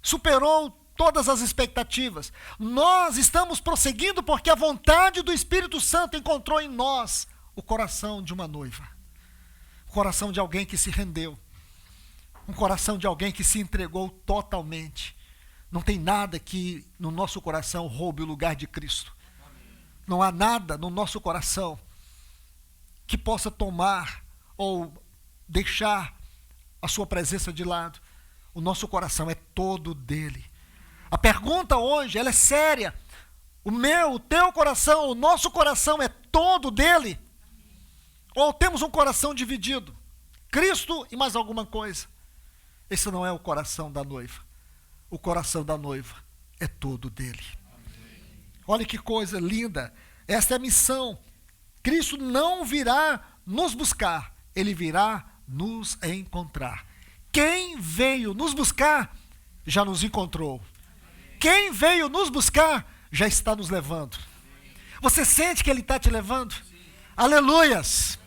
superou todas as expectativas. Nós estamos prosseguindo porque a vontade do Espírito Santo encontrou em nós o coração de uma noiva. O coração de alguém que se rendeu. Um coração de alguém que se entregou totalmente. Não tem nada que no nosso coração roube o lugar de Cristo. Não há nada no nosso coração que possa tomar ou deixar a sua presença de lado. O nosso coração é todo dele. A pergunta hoje, ela é séria. O meu, o teu coração, o nosso coração é todo dele? Ou temos um coração dividido? Cristo e mais alguma coisa. Esse não é o coração da noiva. O coração da noiva é todo dele. Olha que coisa linda. Esta é a missão. Cristo não virá nos buscar. Ele virá nos encontrar. Quem veio nos buscar, já nos encontrou. Quem veio nos buscar, já está nos levando. Você sente que Ele está te levando? Aleluias!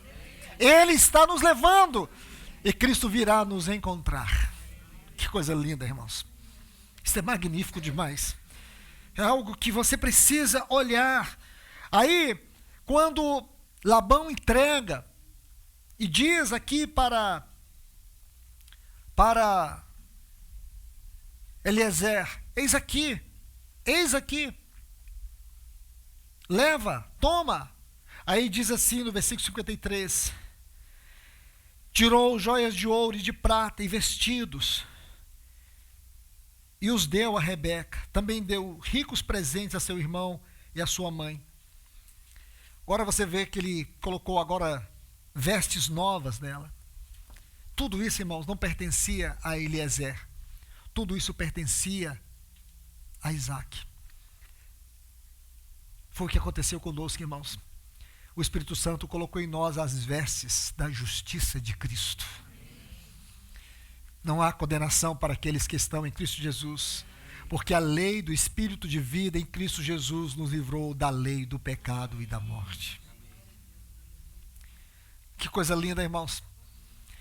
Ele está nos levando. E Cristo virá nos encontrar. Que coisa linda, irmãos. Isso é magnífico demais. É algo que você precisa olhar. Aí, quando Labão entrega e diz aqui para Eliezer, eis aqui, leva, toma. Aí diz assim no versículo 53, tirou joias de ouro e de prata e vestidos, e os deu a Rebeca. Também deu ricos presentes a seu irmão e a sua mãe. Agora você vê que ele colocou agora vestes novas nela. Tudo isso, irmãos, não pertencia a Eliezer. Tudo isso pertencia a Isaac. Foi o que aconteceu conosco, irmãos. O Espírito Santo colocou em nós as vestes da justiça de Cristo. Não há condenação para aqueles que estão em Cristo Jesus, porque a lei do Espírito de vida em Cristo Jesus nos livrou da lei do pecado e da morte. Que coisa linda, irmãos.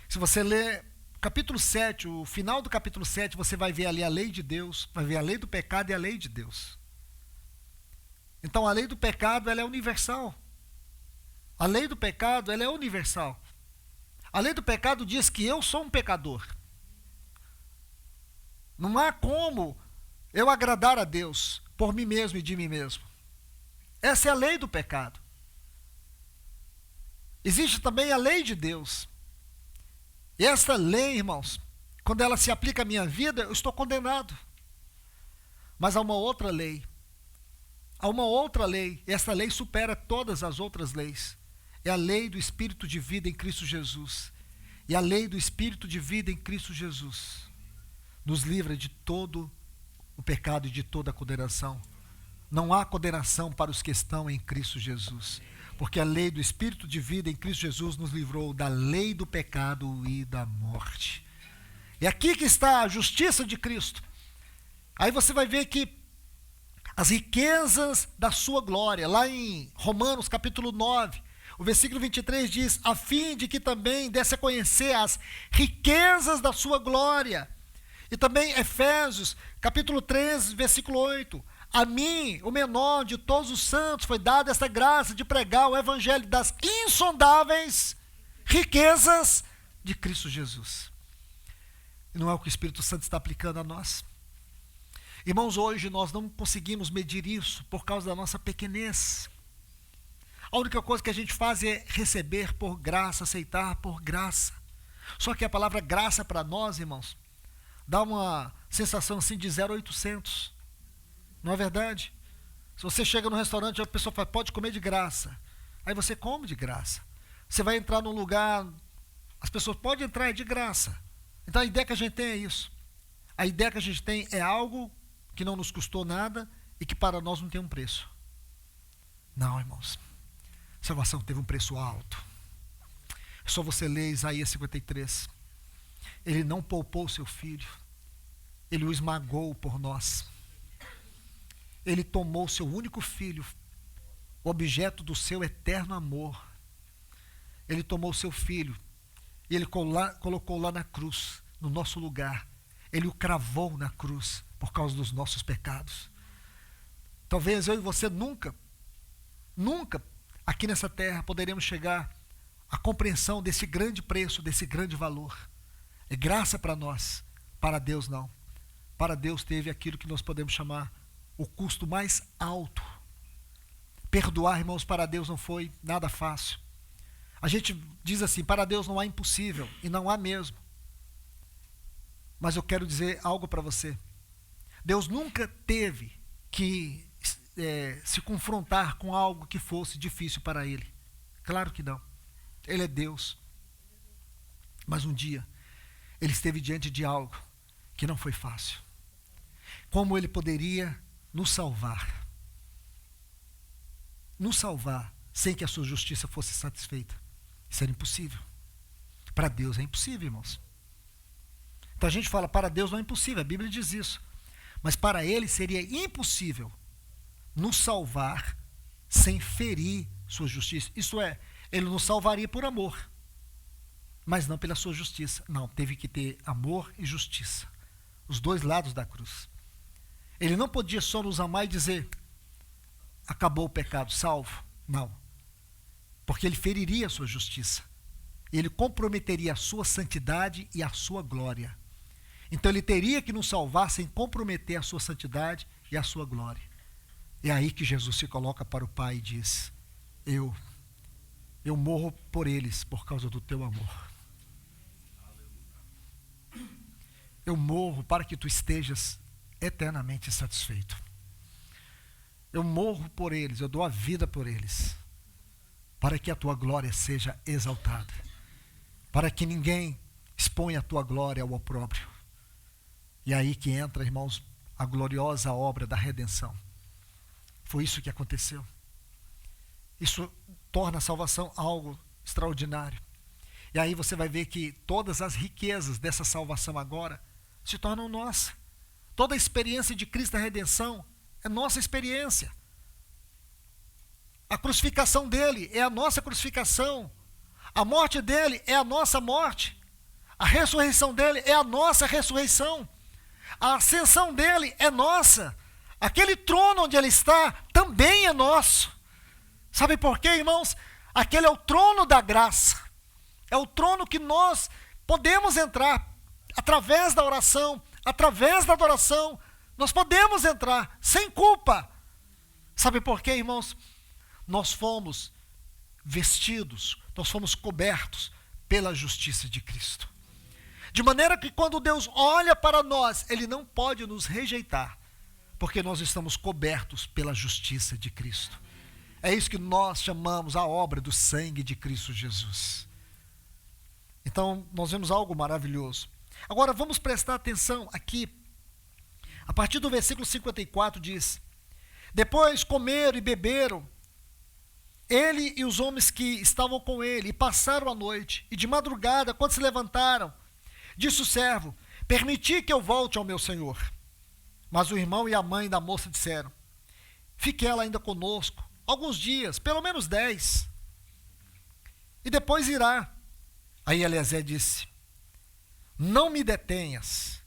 Se você ler capítulo 7, o final do capítulo 7, você vai ver ali a lei de Deus, vai ver a lei do pecado e a lei de Deus. Então a lei do pecado, ela é universal. A lei do pecado, ela é universal. A lei do pecado diz que eu sou um pecador. Não há como eu agradar a Deus por mim mesmo e de mim mesmo. Essa é a lei do pecado. Existe também a lei de Deus. E essa lei, irmãos, quando ela se aplica à minha vida, eu estou condenado. Mas há uma outra lei. Há uma outra lei. E essa lei supera todas as outras leis. É a lei do Espírito de vida em Cristo Jesus. E a lei do Espírito de vida em Cristo Jesus nos livra de todo o pecado e de toda a condenação. Não há condenação para os que estão em Cristo Jesus, porque a lei do Espírito de vida em Cristo Jesus nos livrou da lei do pecado e da morte. E aqui que está a justiça de Cristo. Aí você vai ver que as riquezas da sua glória, lá em Romanos capítulo 9, o versículo 23 diz, a fim de que também desse a conhecer as riquezas da sua glória. E também Efésios, capítulo 13, versículo 8. A mim, o menor de todos os santos, foi dada esta graça de pregar o evangelho das insondáveis riquezas de Cristo Jesus. E não é o que o Espírito Santo está aplicando a nós? Irmãos, hoje nós não conseguimos medir isso por causa da nossa pequenez. A única coisa que a gente faz é receber por graça, aceitar por graça. Só que a palavra graça para nós, irmãos, dá uma sensação assim de 0,800. Não é verdade? Se você chega no restaurante, a pessoa fala, pode comer de graça. Aí você come de graça. Você vai entrar num lugar, as pessoas podem entrar de graça. Então a ideia que a gente tem é isso. A ideia que a gente tem é algo que não nos custou nada e que para nós não tem um preço. Não, irmãos. Salvação teve um preço alto. É só você ler Isaías 53. Ele não poupou seu filho. Ele o esmagou por nós. Ele tomou seu único filho, o objeto do seu eterno amor. Ele tomou seu filho e ele colocou lá na cruz, no nosso lugar. Ele o cravou na cruz por causa dos nossos pecados. Talvez eu e você nunca aqui nessa terra poderemos chegar à compreensão desse grande preço, desse grande valor. É graça para nós, para Deus não. Para Deus teve aquilo que nós podemos chamar o custo mais alto. Perdoar, irmãos, para Deus não foi nada fácil. A gente diz assim, para Deus não há impossível, e não há mesmo. Mas eu quero dizer algo para você. Deus nunca teve que se confrontar com algo que fosse difícil para Ele. Claro que não. Ele é Deus. Mas um dia, Ele esteve diante de algo que não foi fácil. Como Ele poderia nos salvar? Nos salvar sem que a sua justiça fosse satisfeita. Isso era impossível. Para Deus é impossível, irmãos. Então a gente fala, para Deus não é impossível, a Bíblia diz isso. Mas para Ele seria impossível nos salvar sem ferir sua justiça. Isso é, Ele nos salvaria por amor, mas não pela sua justiça. Não, teve que ter amor e justiça. Os dois lados da cruz. Ele não podia só nos amar e dizer, acabou o pecado, salvo. Não. Porque Ele feriria a sua justiça. Ele comprometeria a sua santidade e a sua glória. Então Ele teria que nos salvar sem comprometer a sua santidade e a sua glória. É aí que Jesus se coloca para o Pai e diz, eu morro por eles por causa do teu amor. Eu morro para que tu estejas eternamente satisfeito. Eu morro por eles, eu dou a vida por eles, para que a tua glória seja exaltada, para que ninguém exponha a tua glória ao opróbrio. E aí que entra, irmãos, a gloriosa obra da redenção. Foi isso que aconteceu. Isso torna a salvação algo extraordinário. E aí você vai ver que todas as riquezas dessa salvação agora se tornam nossa. Toda a experiência de Cristo da redenção é nossa experiência. A crucificação dele é a nossa crucificação. A morte dele é a nossa morte. A ressurreição dele é a nossa ressurreição. A ascensão dele é nossa. Aquele trono onde ele está também é nosso. Sabe por quê, irmãos? Aquele é o trono da graça. É o trono que nós podemos entrar através da oração, através da adoração. Nós podemos entrar sem culpa. Sabe por quê, irmãos? Nós fomos vestidos, nós fomos cobertos pela justiça de Cristo. De maneira que quando Deus olha para nós, Ele não pode nos rejeitar, porque nós estamos cobertos pela justiça de Cristo. É isso que nós chamamos a obra do sangue de Cristo Jesus. Então, nós vemos algo maravilhoso. Agora, vamos prestar atenção aqui. A partir do versículo 54 diz: depois comeram e beberam, ele e os homens que estavam com ele, e passaram a noite. E de madrugada, quando se levantaram, disse o servo: permiti que eu volte ao meu senhor. Mas o irmão e a mãe da moça disseram: fique ela ainda conosco alguns dias, pelo menos 10, e depois irá. Aí Eliezer disse: não me detenhas,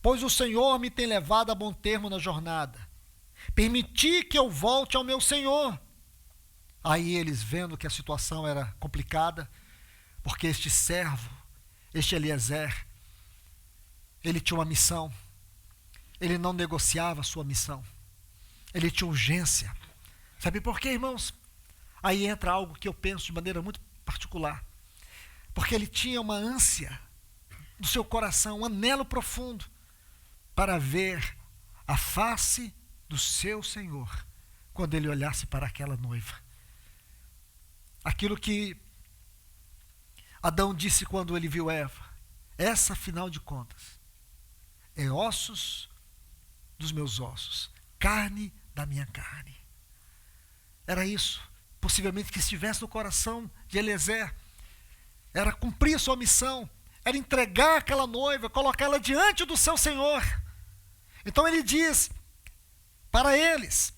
pois o Senhor me tem levado a bom termo na jornada. Permiti que eu volte ao meu senhor. Aí eles, vendo que a situação era complicada, porque este servo, este Eliezer, ele tinha uma missão, ele não negociava a sua missão, ele tinha urgência. Sabe por quê, irmãos? Aí entra algo que eu penso de maneira muito particular. Porque ele tinha uma ânsia no seu coração, um anelo profundo, para ver a face do seu Senhor, quando ele olhasse para aquela noiva. Aquilo que Adão disse quando ele viu Eva: essa, afinal de contas, é ossos dos meus ossos, carne da minha carne. Era isso, possivelmente, que estivesse no coração de Eliezer. Era cumprir a sua missão, era entregar aquela noiva, colocá-la diante do seu Senhor. Então ele diz para eles: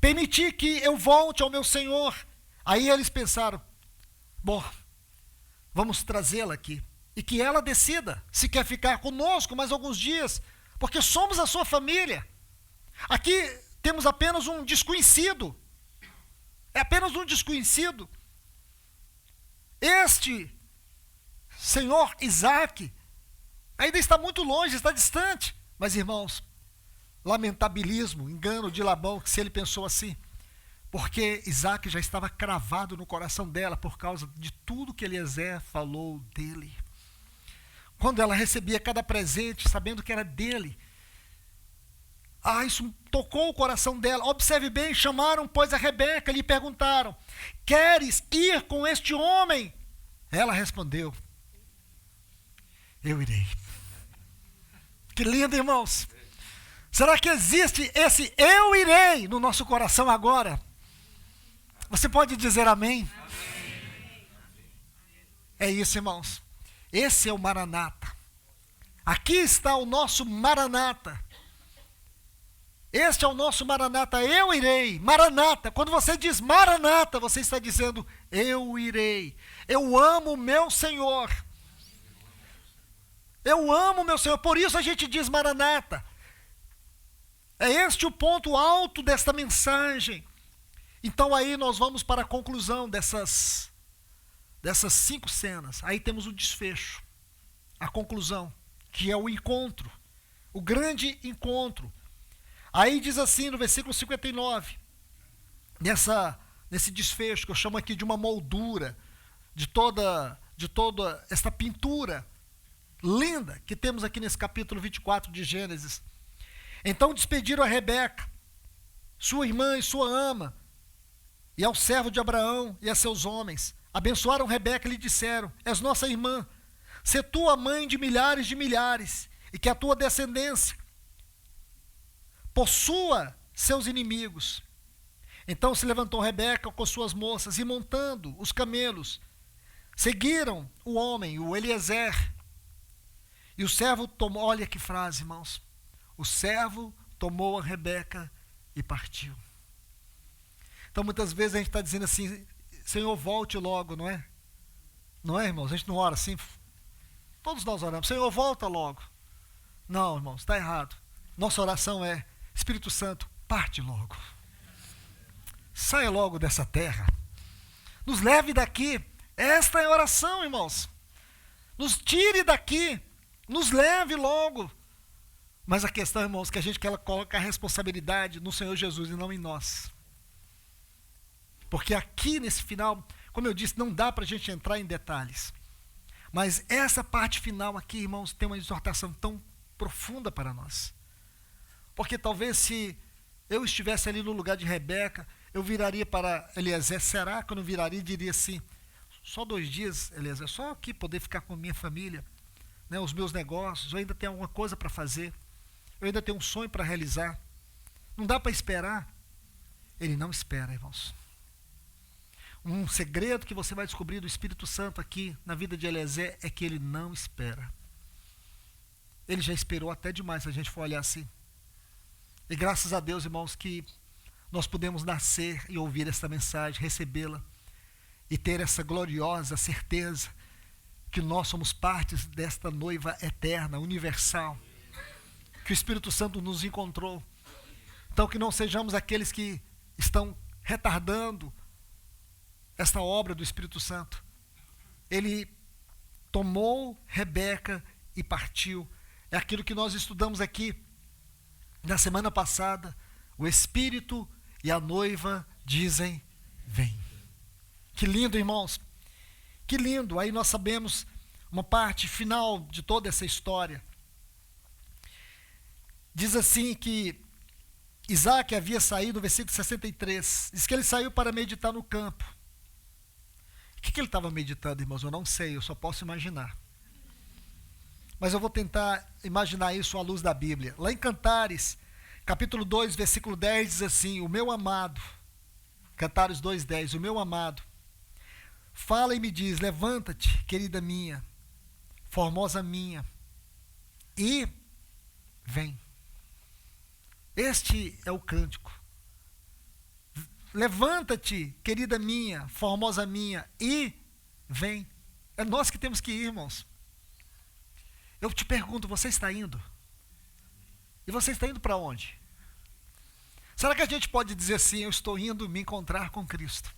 permiti que eu volte ao meu Senhor. Aí eles pensaram: bom, vamos trazê-la aqui, e que ela decida se quer ficar conosco mais alguns dias, porque somos a sua família. Aqui temos apenas um desconhecido, é apenas um desconhecido. Este senhor Isaac ainda está muito longe, está distante. Mas, irmãos, lamentabilismo, engano de Labão, que se ele pensou assim, porque Isaac já estava cravado no coração dela por causa de tudo que Eliezer falou dele. Quando ela recebia cada presente, sabendo que era dele, isso tocou o coração dela. Observe bem: chamaram, pois, a Rebeca e lhe perguntaram: queres ir com este homem? Ela respondeu: eu irei. Que lindo, irmãos. Será que existe esse eu irei no nosso coração agora? Você pode dizer amém? Amém. É isso, irmãos. Esse é o Maranata. Aqui está o nosso Maranata. Este é o nosso Maranata, eu irei. Maranata, quando você diz Maranata, você está dizendo: eu irei. Eu amo o meu Senhor. Eu amo o meu Senhor. Por isso a gente diz Maranata. É este o ponto alto desta mensagem. Então aí nós vamos para a conclusão dessas 5 cenas. Aí temos o desfecho, a conclusão, que é o encontro, o grande encontro. Aí diz assim no versículo 59, nesse desfecho, que eu chamo aqui de uma moldura, de toda esta pintura linda que temos aqui nesse capítulo 24 de Gênesis. Então despediram a Rebeca, sua irmã e sua ama, e ao servo de Abraão e a seus homens. Abençoaram Rebeca e lhe disseram: és nossa irmã, sê tu a mãe de milhares, e que a tua descendência possua seus inimigos. Então se levantou Rebeca com suas moças e, montando os camelos, seguiram o homem, o Eliezer. E o servo tomou, olha que frase, irmãos. O servo tomou a Rebeca e partiu. Então muitas vezes a gente está dizendo assim: Senhor, volte logo, não é? Não é, irmãos? A gente não ora assim. Todos nós oramos: Senhor, volta logo. Não, irmãos, está errado. Nossa oração é: Espírito Santo, parte logo. Saia logo dessa terra. Nos leve daqui. Esta é a oração, irmãos. Nos tire daqui. Nos leve logo. Mas a questão, irmãos, que a gente quer colocar a responsabilidade no Senhor Jesus e não em nós. Porque aqui nesse final, como eu disse, não dá para a gente entrar em detalhes. Mas essa parte final aqui, irmãos, tem uma exortação tão profunda para nós. Porque talvez se eu estivesse ali no lugar de Rebeca, eu viraria para Eliezer. Será que eu não viraria e diria assim: só 2 dias, Eliezer, só aqui poder ficar com a minha família, né, os meus negócios, eu ainda tenho alguma coisa para fazer, eu ainda tenho um sonho para realizar. Não dá para esperar. Ele não espera, irmãos. Um segredo que você vai descobrir do Espírito Santo aqui na vida de Eliezer é que ele não espera. Ele já esperou até demais, se a gente for olhar assim. E graças a Deus, irmãos, que nós podemos nascer e ouvir essa mensagem, recebê-la e ter essa gloriosa certeza que nós somos partes desta noiva eterna, universal, que o Espírito Santo nos encontrou. Então que não sejamos aqueles que estão retardando esta obra do Espírito Santo. Ele tomou Rebeca e partiu. É aquilo que nós estudamos aqui na semana passada. O Espírito e a noiva dizem: vem. Que lindo, irmãos. Que lindo. Aí nós sabemos uma parte final de toda essa história. Diz assim que Isaac havia saído, versículo 63. Diz que ele saiu para meditar no campo. O que ele estava meditando, irmãos? Eu não sei, eu só posso imaginar. Mas eu vou tentar imaginar isso à luz da Bíblia. Lá em Cantares, capítulo 2, versículo 10, diz assim: o meu amado, Cantares 2:10, o meu amado, fala e me diz: levanta-te, querida minha, formosa minha, e vem. Este é o cântico. Levanta-te, querida minha, formosa minha, e vem. É nós que temos que ir, irmãos. Eu te pergunto, você está indo? E você está indo para onde? Será que a gente pode dizer assim: eu estou indo me encontrar com Cristo?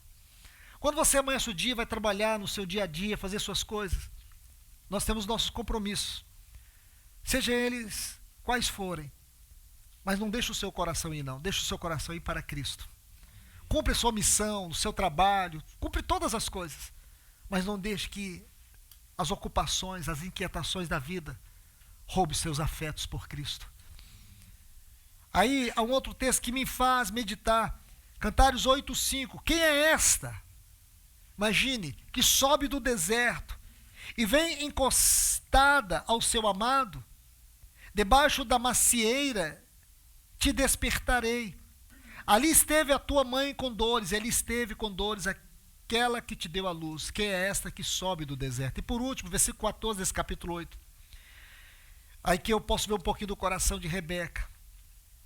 Quando você amanhece o dia, vai trabalhar no seu dia a dia, fazer suas coisas, nós temos nossos compromissos, seja eles quais forem. Mas não deixe o seu coração ir, não. Deixe o seu coração ir para Cristo. Cumpre a sua missão, o seu trabalho, cumpre todas as coisas. Mas não deixe que as ocupações, as inquietações da vida roubem seus afetos por Cristo. Aí há um outro texto que me faz meditar. Cantares 8:5. Quem é esta? Imagine, que sobe do deserto e vem encostada ao seu amado. Debaixo da macieira te despertarei. Ali esteve a tua mãe com dores, ele esteve com dores, aquela que te deu a luz. Quem é esta que sobe do deserto? E por último, versículo 14 desse capítulo 8. Aí que eu posso ver um pouquinho do coração de Rebeca.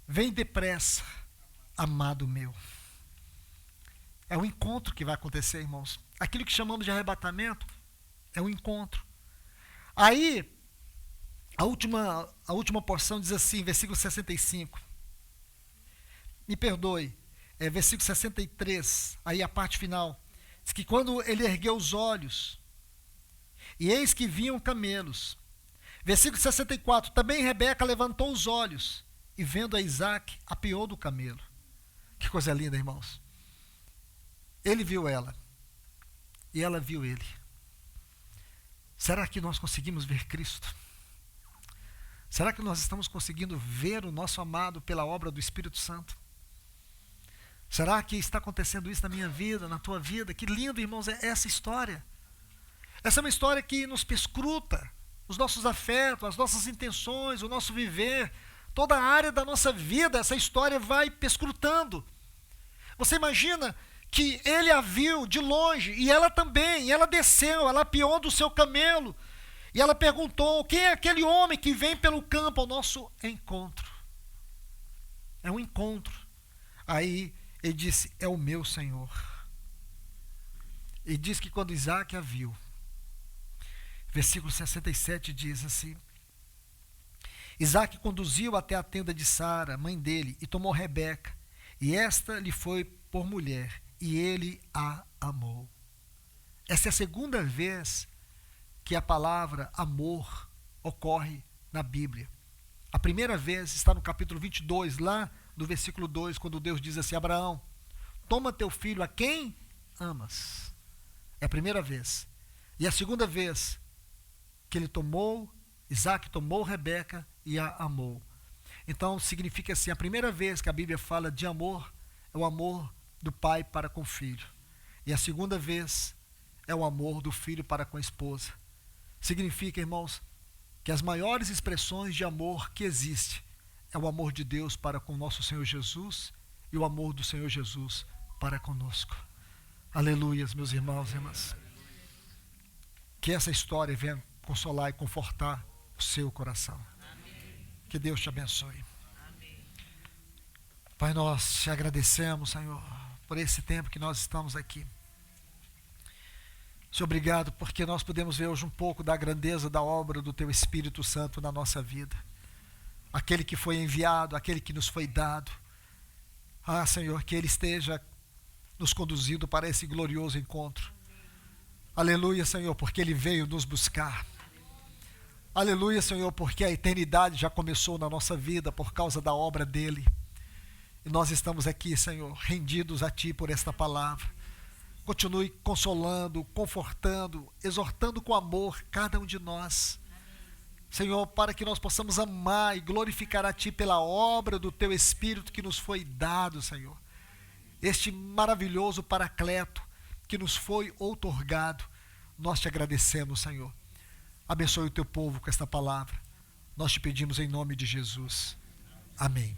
Vem depressa, amado meu. É um encontro que vai acontecer, irmãos. Aquilo que chamamos de arrebatamento é um encontro. Aí, a última porção diz assim, versículo 65. Me perdoe, versículo 63, aí a parte final. Diz que quando ele ergueu os olhos, e eis que vinham camelos. Versículo 64, também Rebeca levantou os olhos, e vendo a Isaac, apeou do camelo. Que coisa linda, irmãos. Ele viu ela, e ela viu ele. Será que nós conseguimos ver Cristo? Será que nós estamos conseguindo ver o nosso amado pela obra do Espírito Santo? Será que está acontecendo isso na minha vida, na tua vida? Que lindo, irmãos, é essa história. Essa é uma história que nos perscruta os nossos afetos, as nossas intenções, o nosso viver, toda a área da nossa vida. Essa história vai perscrutando, Você imagina que ele a viu de longe, e ela também, e ela desceu, ela apiou do seu camelo, e ela perguntou: quem é aquele homem que vem pelo campo ao nosso encontro? É um encontro. Aí ele disse: é o meu Senhor. E diz que quando Isaac a viu, versículo 67 diz assim: Isaac conduziu até a tenda de Sara, mãe dele, e tomou Rebeca, e esta lhe foi por mulher, e ele a amou. Essa é a segunda vez que a palavra amor ocorre na Bíblia. A primeira vez está no capítulo 22, lá no versículo 2, quando Deus diz assim: Abraão, toma teu filho a quem amas. É a primeira vez. E a segunda vez que ele tomou, Isaac tomou Rebeca e a amou. Então significa assim: a primeira vez que a Bíblia fala de amor é o amor do pai para com o filho. E a segunda vez é o amor do filho para com a esposa. Significa, irmãos, que as maiores expressões de amor que existe é o amor de Deus para com o nosso Senhor Jesus e o amor do Senhor Jesus para conosco. Aleluias, meus irmãos e irmãs. Que essa história venha consolar e confortar o seu coração. Que Deus te abençoe. Pai, nós te agradecemos, Senhor, por esse tempo que nós estamos aqui. Senhor, obrigado porque nós podemos ver hoje um pouco da grandeza da obra do Teu Espírito Santo na nossa vida. Aquele que foi enviado, aquele que nos foi dado. Ah, Senhor, que Ele esteja nos conduzindo para esse glorioso encontro. Aleluia, Senhor, porque Ele veio nos buscar. Aleluia, Senhor, porque a eternidade já começou na nossa vida por causa da obra dEle. E nós estamos aqui, Senhor, rendidos a Ti por esta palavra. Continue consolando, confortando, exortando com amor cada um de nós. Senhor, para que nós possamos amar e glorificar a Ti pela obra do Teu Espírito que nos foi dado, Senhor. Este maravilhoso Paracleto que nos foi outorgado. Nós te agradecemos, Senhor. Abençoe o Teu povo com esta palavra. Nós te pedimos em nome de Jesus. Amém.